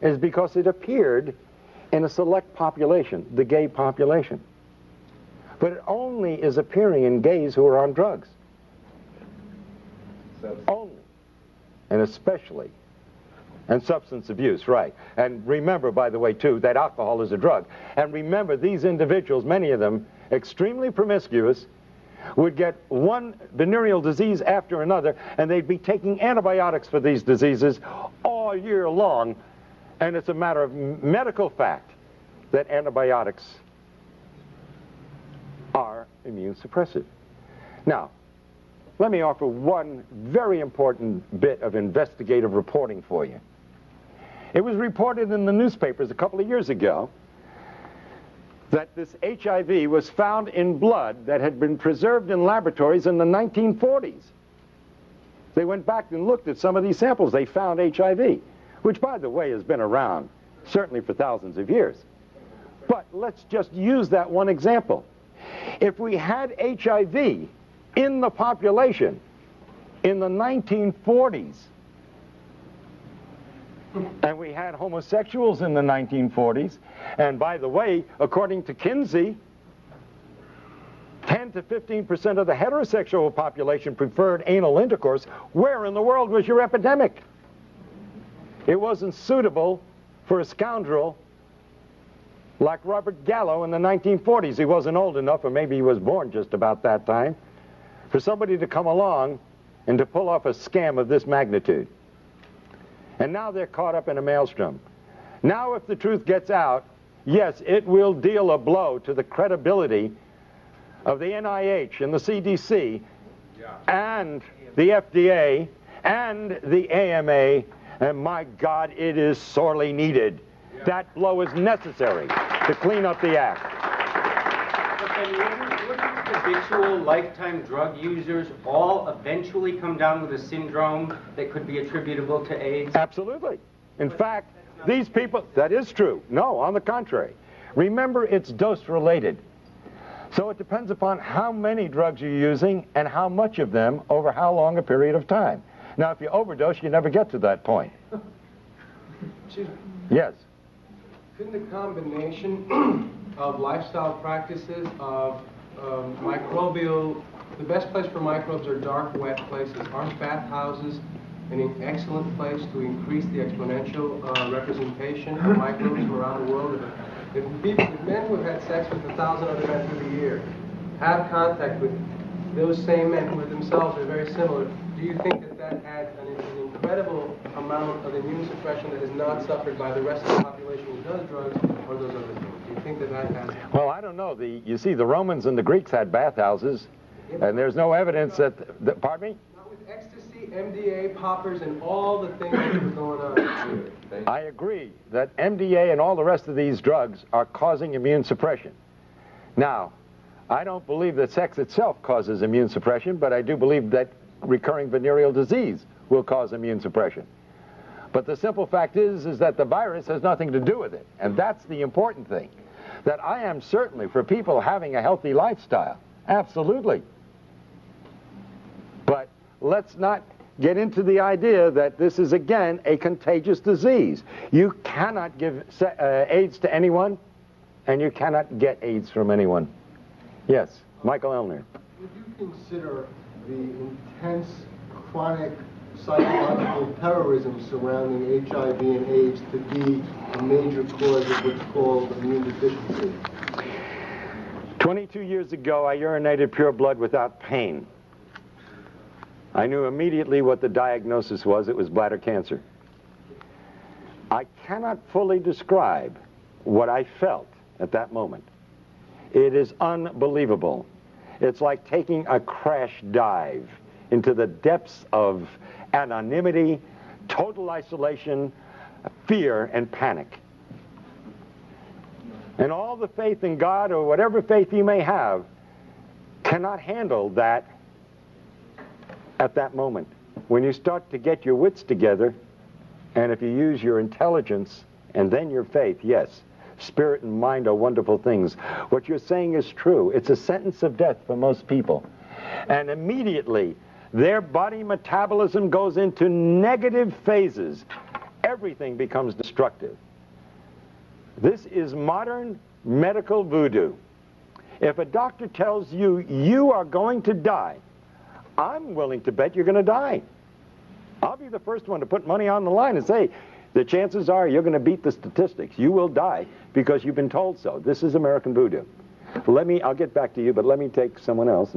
is because it appeared in a select population, the gay population. But it only is appearing in gays who are on drugs. Only. And especially. And substance abuse, right. And remember, by the way, too, that alcohol is a drug. And remember, these individuals, many of them, extremely promiscuous, would get one venereal disease after another, and they'd be taking antibiotics for these diseases all year long. And it's a matter of medical fact that antibiotics are immune suppressive. Now, let me offer one very important bit of investigative reporting for you. It was reported in the newspapers a couple of years ago that this HIV was found in blood that had been preserved in laboratories in the 1940s. They went back and looked at some of these samples. They found HIV, which, by the way, has been around certainly for thousands of years. But let's just use that one example. If we had HIV in the population in the 1940s, and we had homosexuals in the 1940s, and by the way, according to Kinsey, 10 to 15% of the heterosexual population preferred anal intercourse, where in the world was your epidemic? It wasn't suitable for a scoundrel like Robert Gallo in the 1940s. He wasn't old enough, or maybe he was born just about that time, for somebody to come along and to pull off a scam of this magnitude. And now they're caught up in a maelstrom. Now if the truth gets out, yes, it will deal a blow to the credibility of the NIH and the CDC and the FDA, and the AMA, and my God, it is sorely needed. That blow is necessary to clean up the act. But then wouldn't habitual lifetime drug users all eventually come down with a syndrome that could be attributable to AIDS? Absolutely. In fact, these people, that is true. No, on the contrary. Remember, it's dose related. So it depends upon how many drugs you're using and how much of them over how long a period of time. Now, if you overdose, you never get to that point. Yes. Couldn't the combination of lifestyle practices, of microbial, the best place for microbes are dark, wet places. Aren't bathhouses an excellent place to increase the exponential representation of microbes from around the world? If men who have had sex with 1,000 other men through the year have contact with those same men who themselves are very similar, do you think that that adds an incredible amount of immune suppression that is not suffered by the rest of the population who does drugs or those other things? Do you think that that has... Well, I don't know. You see, the Romans and the Greeks had bathhouses, and there's no evidence that pardon me? Not with ecstasy, MDA, poppers, and all the things that were going on. I agree that MDA and all the rest of these drugs are causing immune suppression. Now, I don't believe that sex itself causes immune suppression, but I do believe that recurring venereal disease will cause immune suppression. But the simple fact is that the virus has nothing to do with it. And that's the important thing. That I am certainly for people having a healthy lifestyle. Absolutely. But let's not get into the idea that this is, again, a contagious disease. You cannot give AIDS to anyone, and you cannot get AIDS from anyone. Yes, Michael Elner. Would you consider the intense chronic psychological terrorism surrounding HIV and AIDS to be a major cause of what's called immune deficiency? 22 years ago, I urinated pure blood without pain. I knew immediately what the diagnosis was. It was bladder cancer. I cannot fully describe what I felt at that moment. It is unbelievable. It's like taking a crash dive into the depths of anonymity, total isolation, fear, and panic. And all the faith in God, or whatever faith you may have, cannot handle that at that moment. When you start to get your wits together, and if you use your intelligence and then your faith, yes, spirit and mind are wonderful things. What you're saying is true. It's a sentence of death for most people. And immediately, their body metabolism goes into negative phases. Everything becomes destructive. This is modern medical voodoo. If a doctor tells you, you are going to die, I'm willing to bet you're going to die. I'll be the first one to put money on the line and say, the chances are you're going to beat the statistics. You will die because you've been told so. This is American voodoo. I'll get back to you, but let me take someone else.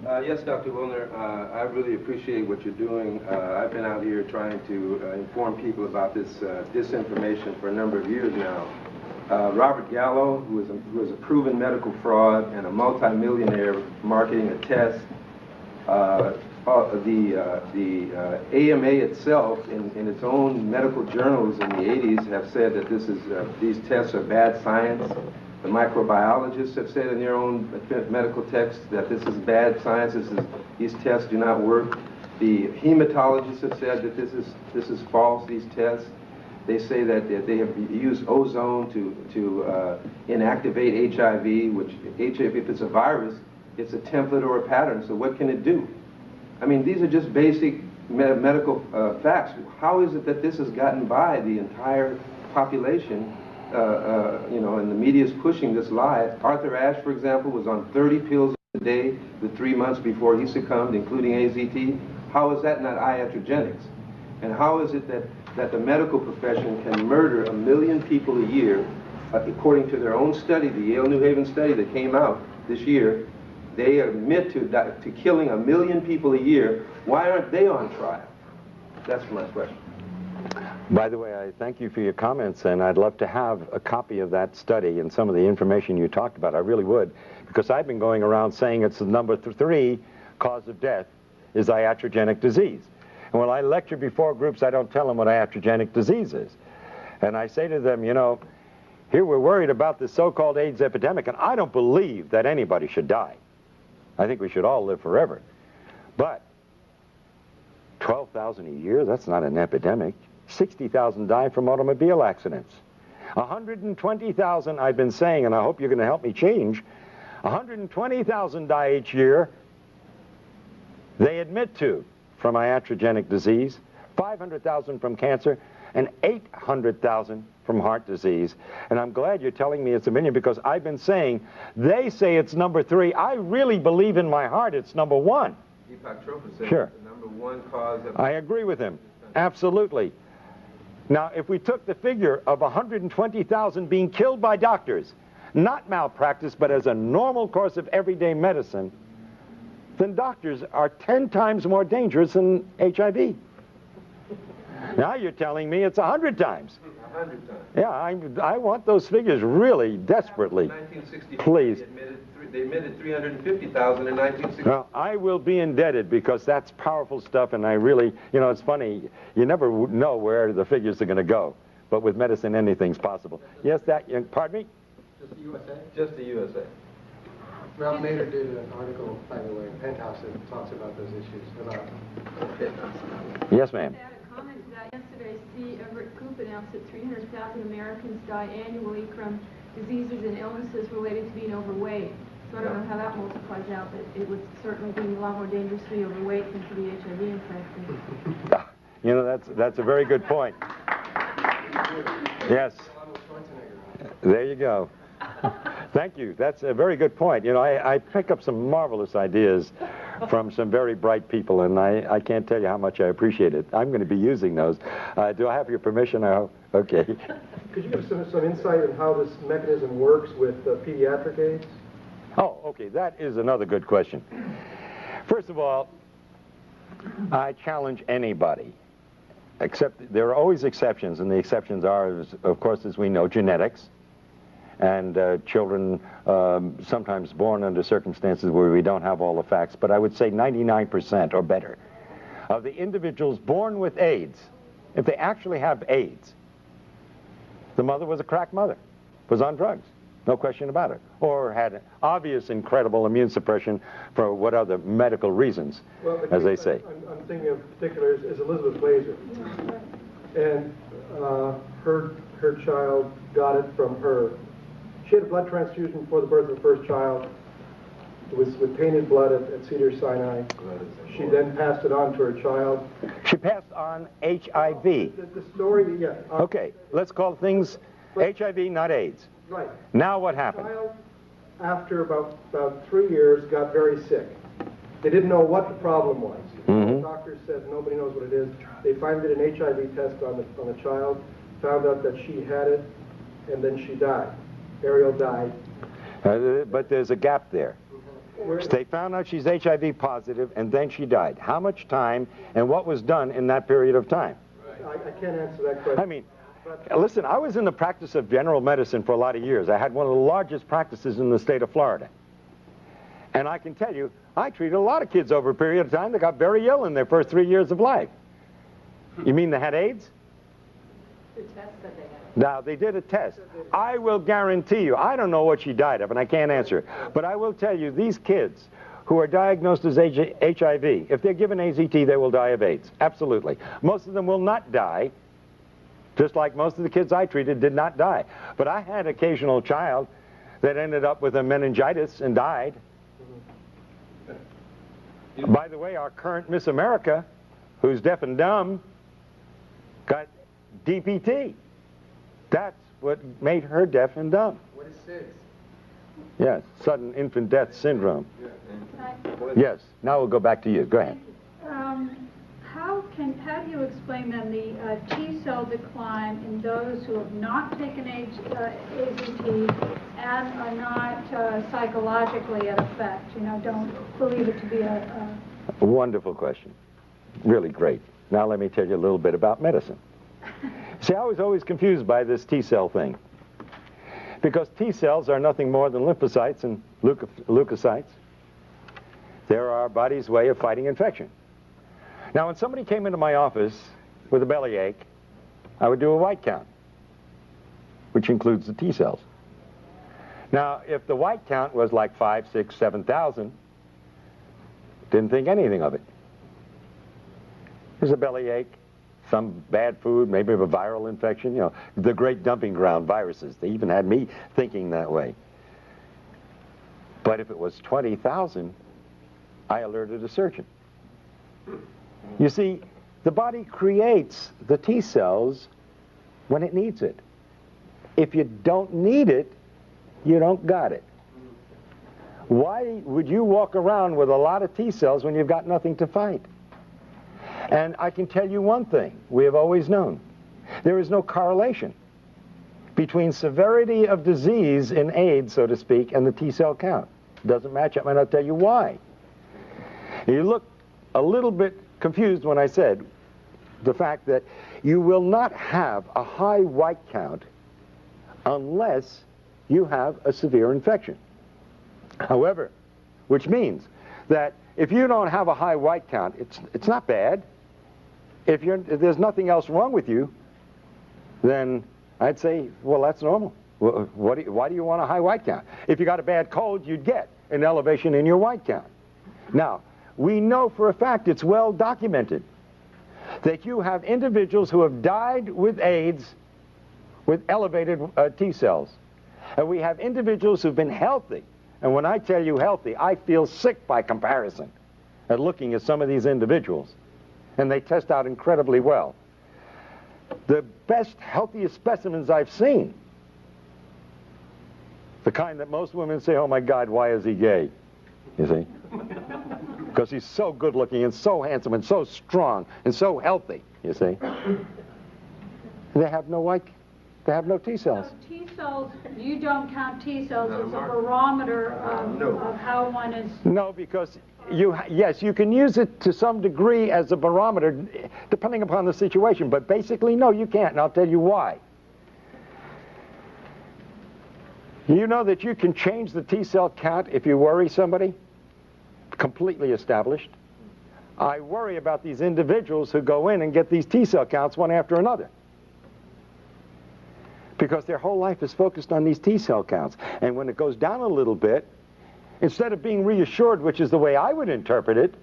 Yes, Dr. Willner, I really appreciate what you're doing. I've been out here trying to inform people about this disinformation for a number of years now. Robert Gallo, who is a proven medical fraud and a multimillionaire marketing a test, the AMA itself, in its own medical journals in the 80s, have said that these tests are bad science. The microbiologists have said in their own medical texts that this is bad science. These tests do not work. The hematologists have said that this is false. These tests. They say that they have used ozone to inactivate HIV, which HIV, if it's a virus, it's a template or a pattern. So what can it do? I mean, these are just basic medical facts. How is it that this has gotten by the entire population? And the media is pushing this lie. Arthur Ashe, for example, was on 30 pills a day the 3 months before he succumbed, including AZT. How is that not iatrogenics? And how is it that the medical profession can murder 1 million people a year, according to their own study, the Yale New Haven study that came out this year? They admit to killing 1 million people a year. Why aren't they on trial? That's my question. By the way, I thank you for your comments, and I'd love to have a copy of that study and some of the information you talked about. I really would, because I've been going around saying it's the number 3 cause of death is iatrogenic disease. And when I lecture before groups, I don't tell them what iatrogenic disease is. And I say to them, you know, here we're worried about this so-called AIDS epidemic, and I don't believe that anybody should die. I think we should all live forever. But 12,000 a year, that's not an epidemic. 60,000 die from automobile accidents. 120,000, I've been saying, and I hope you're going to help me change, 120,000 die each year, they admit to, from iatrogenic disease, 500,000 from cancer, and 800,000 from heart disease. And I'm glad you're telling me it's a million, because I've been saying, they say it's number 3. I really believe in my heart it's number 1. Deepak Chopra said Sure. it's the number 1 cause of... I agree with him. Absolutely. Now, if we took the figure of 120,000 being killed by doctors, not malpractice, but as a normal course of everyday medicine, then doctors are 10 times more dangerous than HIV. Now you're telling me it's 100 times. 100 times. Yeah, I want those figures really desperately. In 1964, Please. They admitted 350,000 in 1964. Well, I will be indebted, because that's powerful stuff, and I really, you know, it's funny, you never know where the figures are going to go. But with medicine, anything's possible. Yes, pardon me? Just the USA? Just the USA. Ralph Nader did an article, by the way, in Penthouse that talks about those issues. Yes, ma'am. To add a comment to that, yesterday, C. Everett Koop announced that 300,000 Americans die annually from diseases and illnesses related to being overweight. So I don't know how that multiplies out, but it would certainly be a lot more dangerous to be overweight than to be HIV infected. You know, that's a very good point. Yes. There you go. Thank you. That's a very good point. You know, I pick up some marvelous ideas from some very bright people, and I can't tell you how much I appreciate it. I'm going to be using those. Do I have your permission? Okay. Could you give some insight on how this mechanism works with pediatric AIDS? Oh, okay. That is another good question. First of all, I challenge anybody, except there are always exceptions, and the exceptions are, of course, as we know, genetics. And children sometimes born under circumstances where we don't have all the facts, but I would say 99% or better of the individuals born with AIDS, if they actually have AIDS, the mother was a crack mother, was on drugs, no question about it, or had obvious incredible immune suppression for what other medical reasons, as they say. I'm thinking of particular is Elizabeth Glazer, and her child got it from her. She had a blood transfusion before the birth of the first child. It was with tainted blood at Cedars-Sinai. She then passed it on to her child. She passed on HIV. The story, yeah. Okay, let's call things HIV, not AIDS. Right. Now what happened? The child, after about 3 years, got very sick. They didn't know what the problem was. The doctor said nobody knows what it is. They finally did an HIV test on the child, found out that she had it, and then she died. Ariel died. But there's a gap there. They found out she's HIV positive, and then she died. How much time and what was done in that period of time? I can't answer that question. I mean, listen, I was in the practice of general medicine for a lot of years. I had one of the largest practices in the state of Florida. And I can tell you, I treated a lot of kids over a period of time that got very ill in their first 3 years of life. You mean they had AIDS? The test that they had. Now, they did a test. I will guarantee you, I don't know what she died of, and I can't answer. But I will tell you, these kids who are diagnosed as HIV, if they're given AZT, they will die of AIDS. Absolutely. Most of them will not die, just like most of the kids I treated did not die. But I had an occasional child that ended up with a meningitis and died. By the way, our current Miss America, who's deaf and dumb, got DPT. That's what made her deaf and dumb. What is SIDS? Yes, sudden infant death syndrome. Yes, now we'll go back to you. Go ahead. How do you explain then the T-cell decline in those who have not taken AZT and are not psychologically at effect, you know, don't believe it to be a... Wonderful question. Really great. Now let me tell you a little bit about medicine. See, I was always confused by this T-cell thing, because T-cells are nothing more than lymphocytes and leukocytes. They're our body's way of fighting infection. Now, when somebody came into my office with a bellyache, I would do a white count, which includes the T cells. Now, if the white count was like 5, 6, 7,000, didn't think anything of it. There's a bellyache, some bad food, maybe a viral infection, you know, the great dumping ground viruses. They even had me thinking that way. But if it was 20,000, I alerted a surgeon. You see, the body creates the T cells when it needs it. If you don't need it, you don't got it. Why would you walk around with a lot of T cells when you've got nothing to fight? And I can tell you one thing we have always known. There is no correlation between severity of disease in AIDS, so to speak, and the T cell count. It doesn't match up, and I'll tell you why. You look a little bit confused when I said the fact that you will not have a high white count unless you have a severe infection. However, which means that if you don't have a high white count, it's not bad. If there's nothing else wrong with you, then I'd say, well, that's normal. Well, why do you want a high white count? If you got a bad cold, you'd get an elevation in your white count. Now, we know for a fact, it's well documented, that you have individuals who have died with AIDS with elevated T cells. And we have individuals who've been healthy. And when I tell you healthy, I feel sick by comparison at looking at some of these individuals. And they test out incredibly well. The best, healthiest specimens I've seen, the kind that most women say, oh my God, why is he gay? You see? Because he's so good looking and so handsome and so strong and so healthy, you see? They have no white, they have no T cells. So T cells, you don't count T cells as a barometer of how one is... No, because yes, you can use it to some degree as a barometer, depending upon the situation, but basically, no, you can't, and I'll tell you why. You know that you can change the T cell count if you worry somebody? Completely established. I worry about these individuals who go in and get these T cell counts one after another, because their whole life is focused on these T cell counts. And when it goes down a little bit, instead of being reassured, which is the way I would interpret it,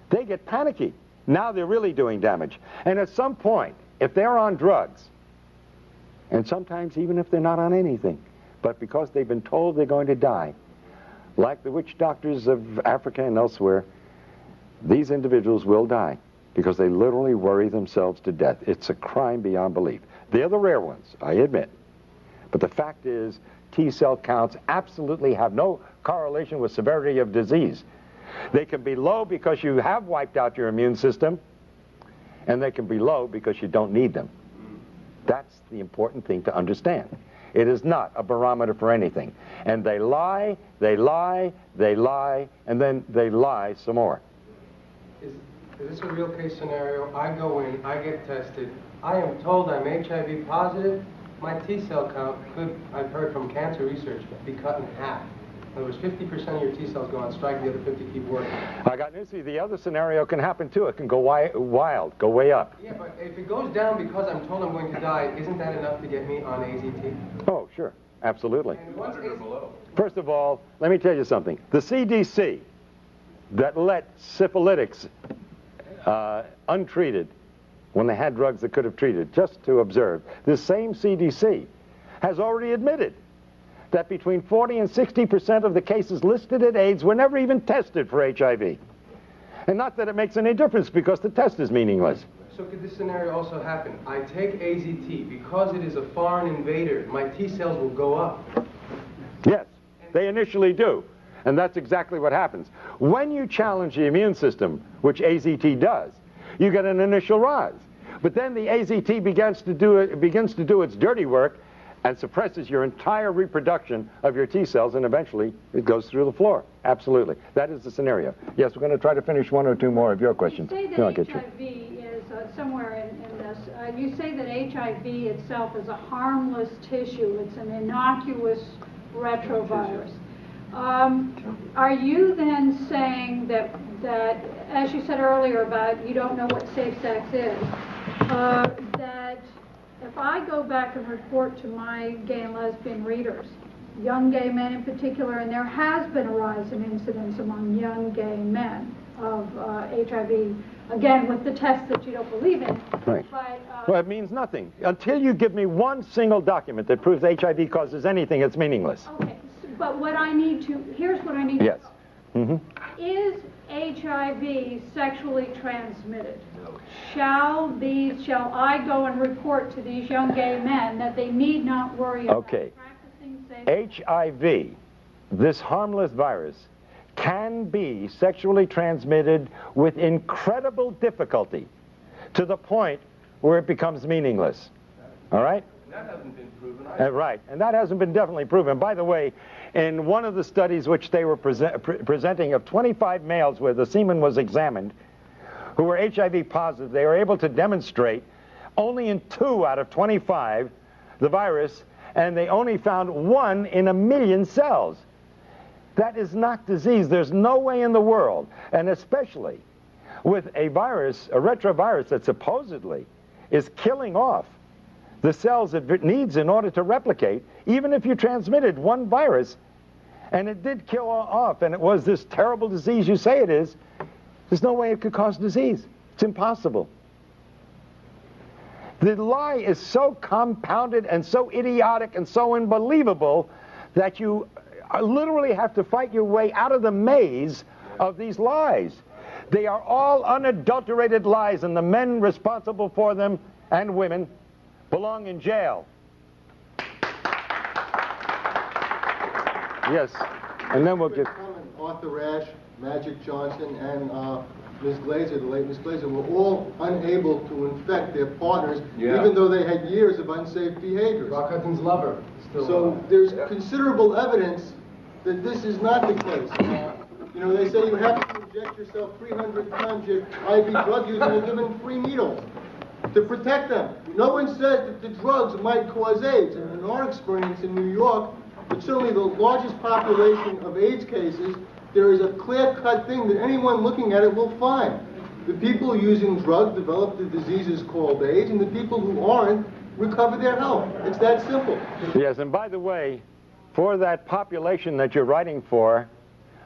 they get panicky. Now they're really doing damage. And at some point, if they're on drugs, and sometimes even if they're not on anything, but because they've been told they're going to die, like the witch doctors of Africa and elsewhere, these individuals will die because they literally worry themselves to death. It's a crime beyond belief. They're the rare ones, I admit. But the fact is, T cell counts absolutely have no correlation with severity of disease. They can be low because you have wiped out your immune system, and they can be low because you don't need them. That's the important thing to understand. It is not a barometer for anything. And they lie, they lie, they lie, and then they lie some more. Is this a real case scenario? I go in, I get tested, I am told I'm HIV positive, my T cell count could, I've heard from cancer research, be cut in half. In other words, 50% of your T cells go on strike, the other 50 keep working. I got news for you. The other scenario can happen too. It can go wild, go way up. Yeah, but if it goes down because I'm told I'm going to die, isn't that enough to get me on AZT? Oh, sure. Absolutely. And once First of all, let me tell you something. The CDC that let syphilitics untreated when they had drugs that could have treated, just to observe, this same CDC has already admitted that between 40 and 60% of the cases listed at AIDS were never even tested for HIV. And not that it makes any difference, because the test is meaningless. So could this scenario also happen? I take AZT, because it is a foreign invader, my T cells will go up. Yes, they initially do. And that's exactly what happens. When you challenge the immune system, which AZT does, you get an initial rise. But then the AZT begins to do its dirty work and suppresses your entire reproduction of your T cells, and eventually it goes through the floor. Absolutely. That is the scenario. Yes, we're going to try to finish one or two more of your questions. You say that HIV is somewhere in this. You say that HIV itself is a harmless tissue. It's an innocuous retrovirus. Are you then saying that, as you said earlier about you don't know what safe sex is, that if I go back and report to my gay and lesbian readers, young gay men in particular, and there has been a rise in incidence among young gay men of HIV, again with the tests that you don't believe in. Right. But, Well, it means nothing. Until you give me one single document that proves HIV causes anything, it's meaningless. okay, but what I need to, here's what I need Yes. to know. Is HIV sexually transmitted? Shall I go and report to these young gay men that they need not worry about practicing safe? HIV, this harmless virus, can be sexually transmitted with incredible difficulty to the point where it becomes meaningless. All right? And that hasn't been proven. Right, and that hasn't been definitely proven. By the way, in one of the studies which they were presenting of 25 males where the semen was examined, who were HIV positive, they were able to demonstrate only in 2 out of 25 the virus, and they only found 1 in 1,000,000 cells. That is not disease. There's no way in the world, and especially with a virus, a retrovirus that supposedly is killing off the cells it needs in order to replicate, even if you transmitted 1 virus, and it did kill off, and it was this terrible disease you say it is, there's no way it could cause disease. It's impossible. The lie is so compounded and so idiotic and so unbelievable that you literally have to fight your way out of the maze of these lies. They are all unadulterated lies, and the men responsible for them, and women, belong in jail. Yes, and then we'll get... Arthur Ashe, Magic Johnson, and Ms. Glazer, the late Ms. Glazer, were all unable to infect their partners, even though they had years of unsafe behavior. Rock Hudson's lover. So there's considerable evidence that this is not the case. You know, they say you have to inject yourself 300 times your IV drug user and given 3 needles to protect them. No one says that the drugs might cause AIDS. And in our experience in New York, with certainly the largest population of AIDS cases, there is a clear-cut thing that anyone looking at it will find. The people using drugs develop the diseases called AIDS, and the people who aren't recover their health. It's that simple. Yes, and by the way, for that population that you're writing for,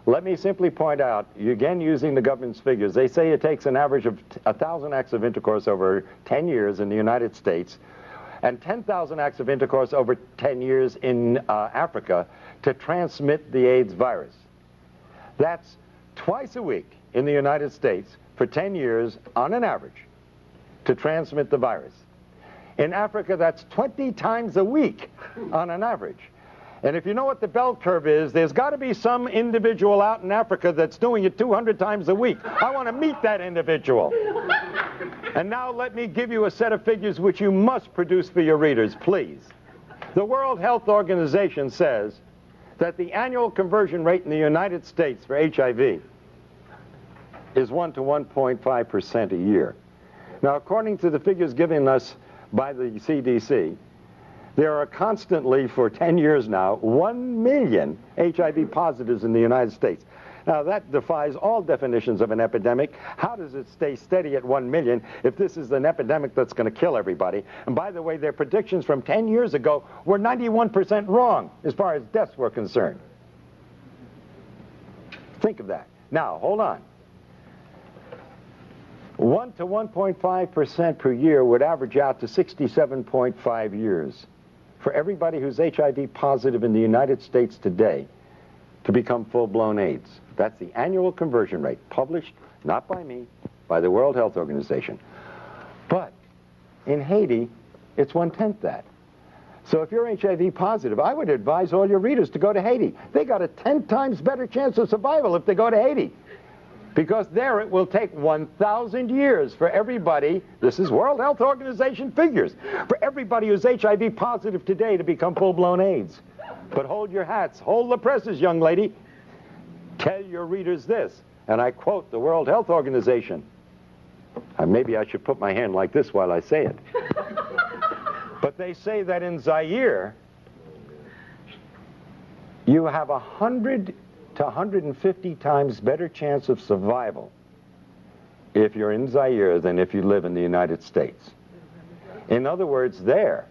let me simply point out, again using the government's figures, they say it takes an average of 1,000 acts of intercourse over 10 years in the United States and 10,000 acts of intercourse over 10 years in Africa to transmit the AIDS virus. That's twice a week in the United States for 10 years on an average to transmit the virus. In Africa, that's 20 times a week on an average. And if you know what the bell curve is, there's got to be some individual out in Africa that's doing it 200 times a week. I want to meet that individual. And now let me give you a set of figures which you must produce for your readers, please. The World Health Organization says that the annual conversion rate in the United States for HIV is 1 to 1.5% a year. Now, according to the figures given us by the CDC, there are constantly, for 10 years now, 1 million HIV positives in the United States. Now, that defies all definitions of an epidemic. How does it stay steady at 1 million if this is an epidemic that's going to kill everybody? And by the way, their predictions from 10 years ago were 91% wrong as far as deaths were concerned. Think of that. Now, hold on. 1 to 1.5% per year would average out to 67.5 years for everybody who's HIV positive in the United States today to become full-blown AIDS. That's the annual conversion rate, published not by me, by the World Health Organization. But in Haiti, it's 1/10 that. So if you're HIV positive, I would advise all your readers to go to Haiti. They got a 10 times better chance of survival if they go to Haiti. Because there it will take 1,000 years for everybody, this is World Health Organization figures, for everybody who's HIV positive today to become full-blown AIDS. But hold your hats, hold the presses, young lady. Tell your readers this, and I quote the World Health Organization. Maybe I should put my hand like this while I say it. But they say that in Zaire, you have 100 to 150 times better chance of survival if you're in Zaire than if you live in the United States. In other words, there,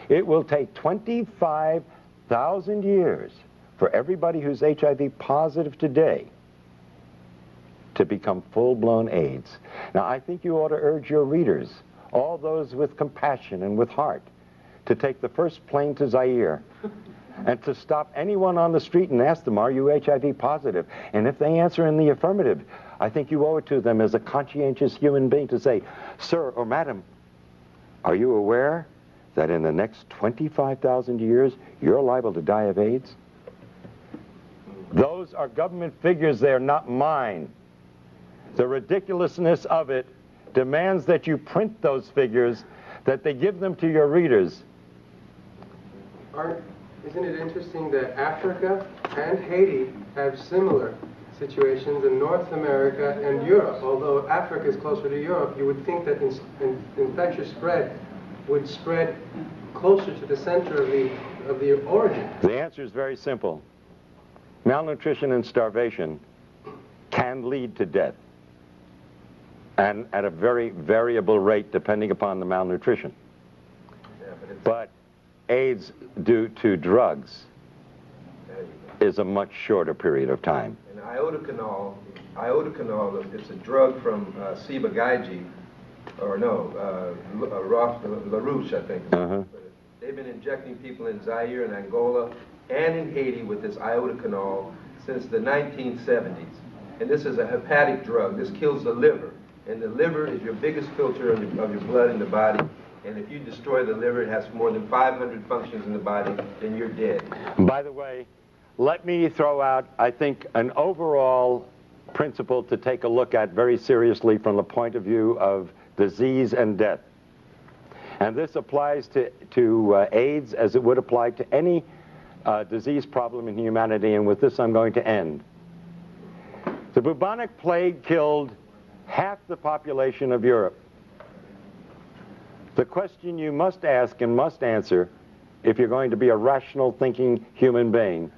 it will take 25,000 years for everybody who's HIV positive today to become full-blown AIDS. Now, I think you ought to urge your readers, all those with compassion and with heart, to take the first plane to Zaire and to stop anyone on the street and ask them, are you HIV positive? And if they answer in the affirmative, I think you owe it to them as a conscientious human being to say, sir or madam, are you aware that in the next 25,000 years, you're liable to die of AIDS? Those are government figures, they're not mine. The ridiculousness of it demands that you print those figures, that they give them to your readers. Isn't it interesting that Africa and Haiti have similar situations in North America and Europe? Although Africa is closer to Europe, you would think that infectious spread would spread closer to the center of the origin. The answer is very simple. Malnutrition and starvation can lead to death, and at a very variable rate depending upon the malnutrition. But AIDS due to drugs is a much shorter period of time. And iodocanol, it's a drug from Ciba-Geigy, or no, LaRouche, I think. They've been injecting people in Zaire and Angola and in Haiti with this iodocanol since the 1970s. And this is a hepatic drug. This kills the liver. And the liver is your biggest filter of your blood in the body. And if you destroy the liver, it has more than 500 functions in the body, then you're dead. By the way, let me throw out, I think, an overall principle to take a look at very seriously from the point of view of disease and death. And this applies to AIDS as it would apply to any disease problem in humanity, and with this I'm going to end. The bubonic plague killed half the population of Europe. The question you must ask and must answer, if you're going to be a rational thinking human being,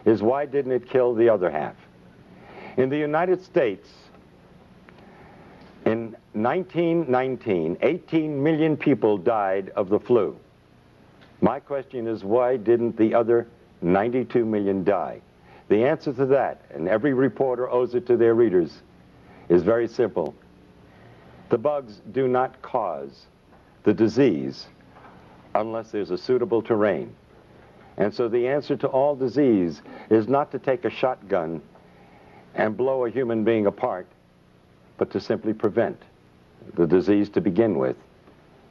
is why didn't it kill the other half? In the United States, in 1919, 18 million people died of the flu. My question is, why didn't the other 92 million die? The answer to that, and every reporter owes it to their readers, is very simple. The bugs do not cause the disease unless there's a suitable terrain. And so the answer to all disease is not to take a shotgun and blow a human being apart, but to simply prevent the disease to begin with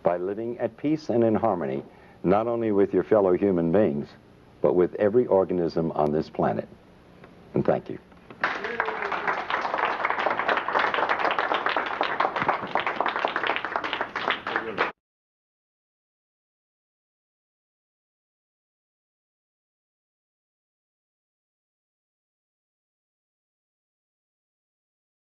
by living at peace and in harmony, not only with your fellow human beings, but with every organism on this planet. And thank you.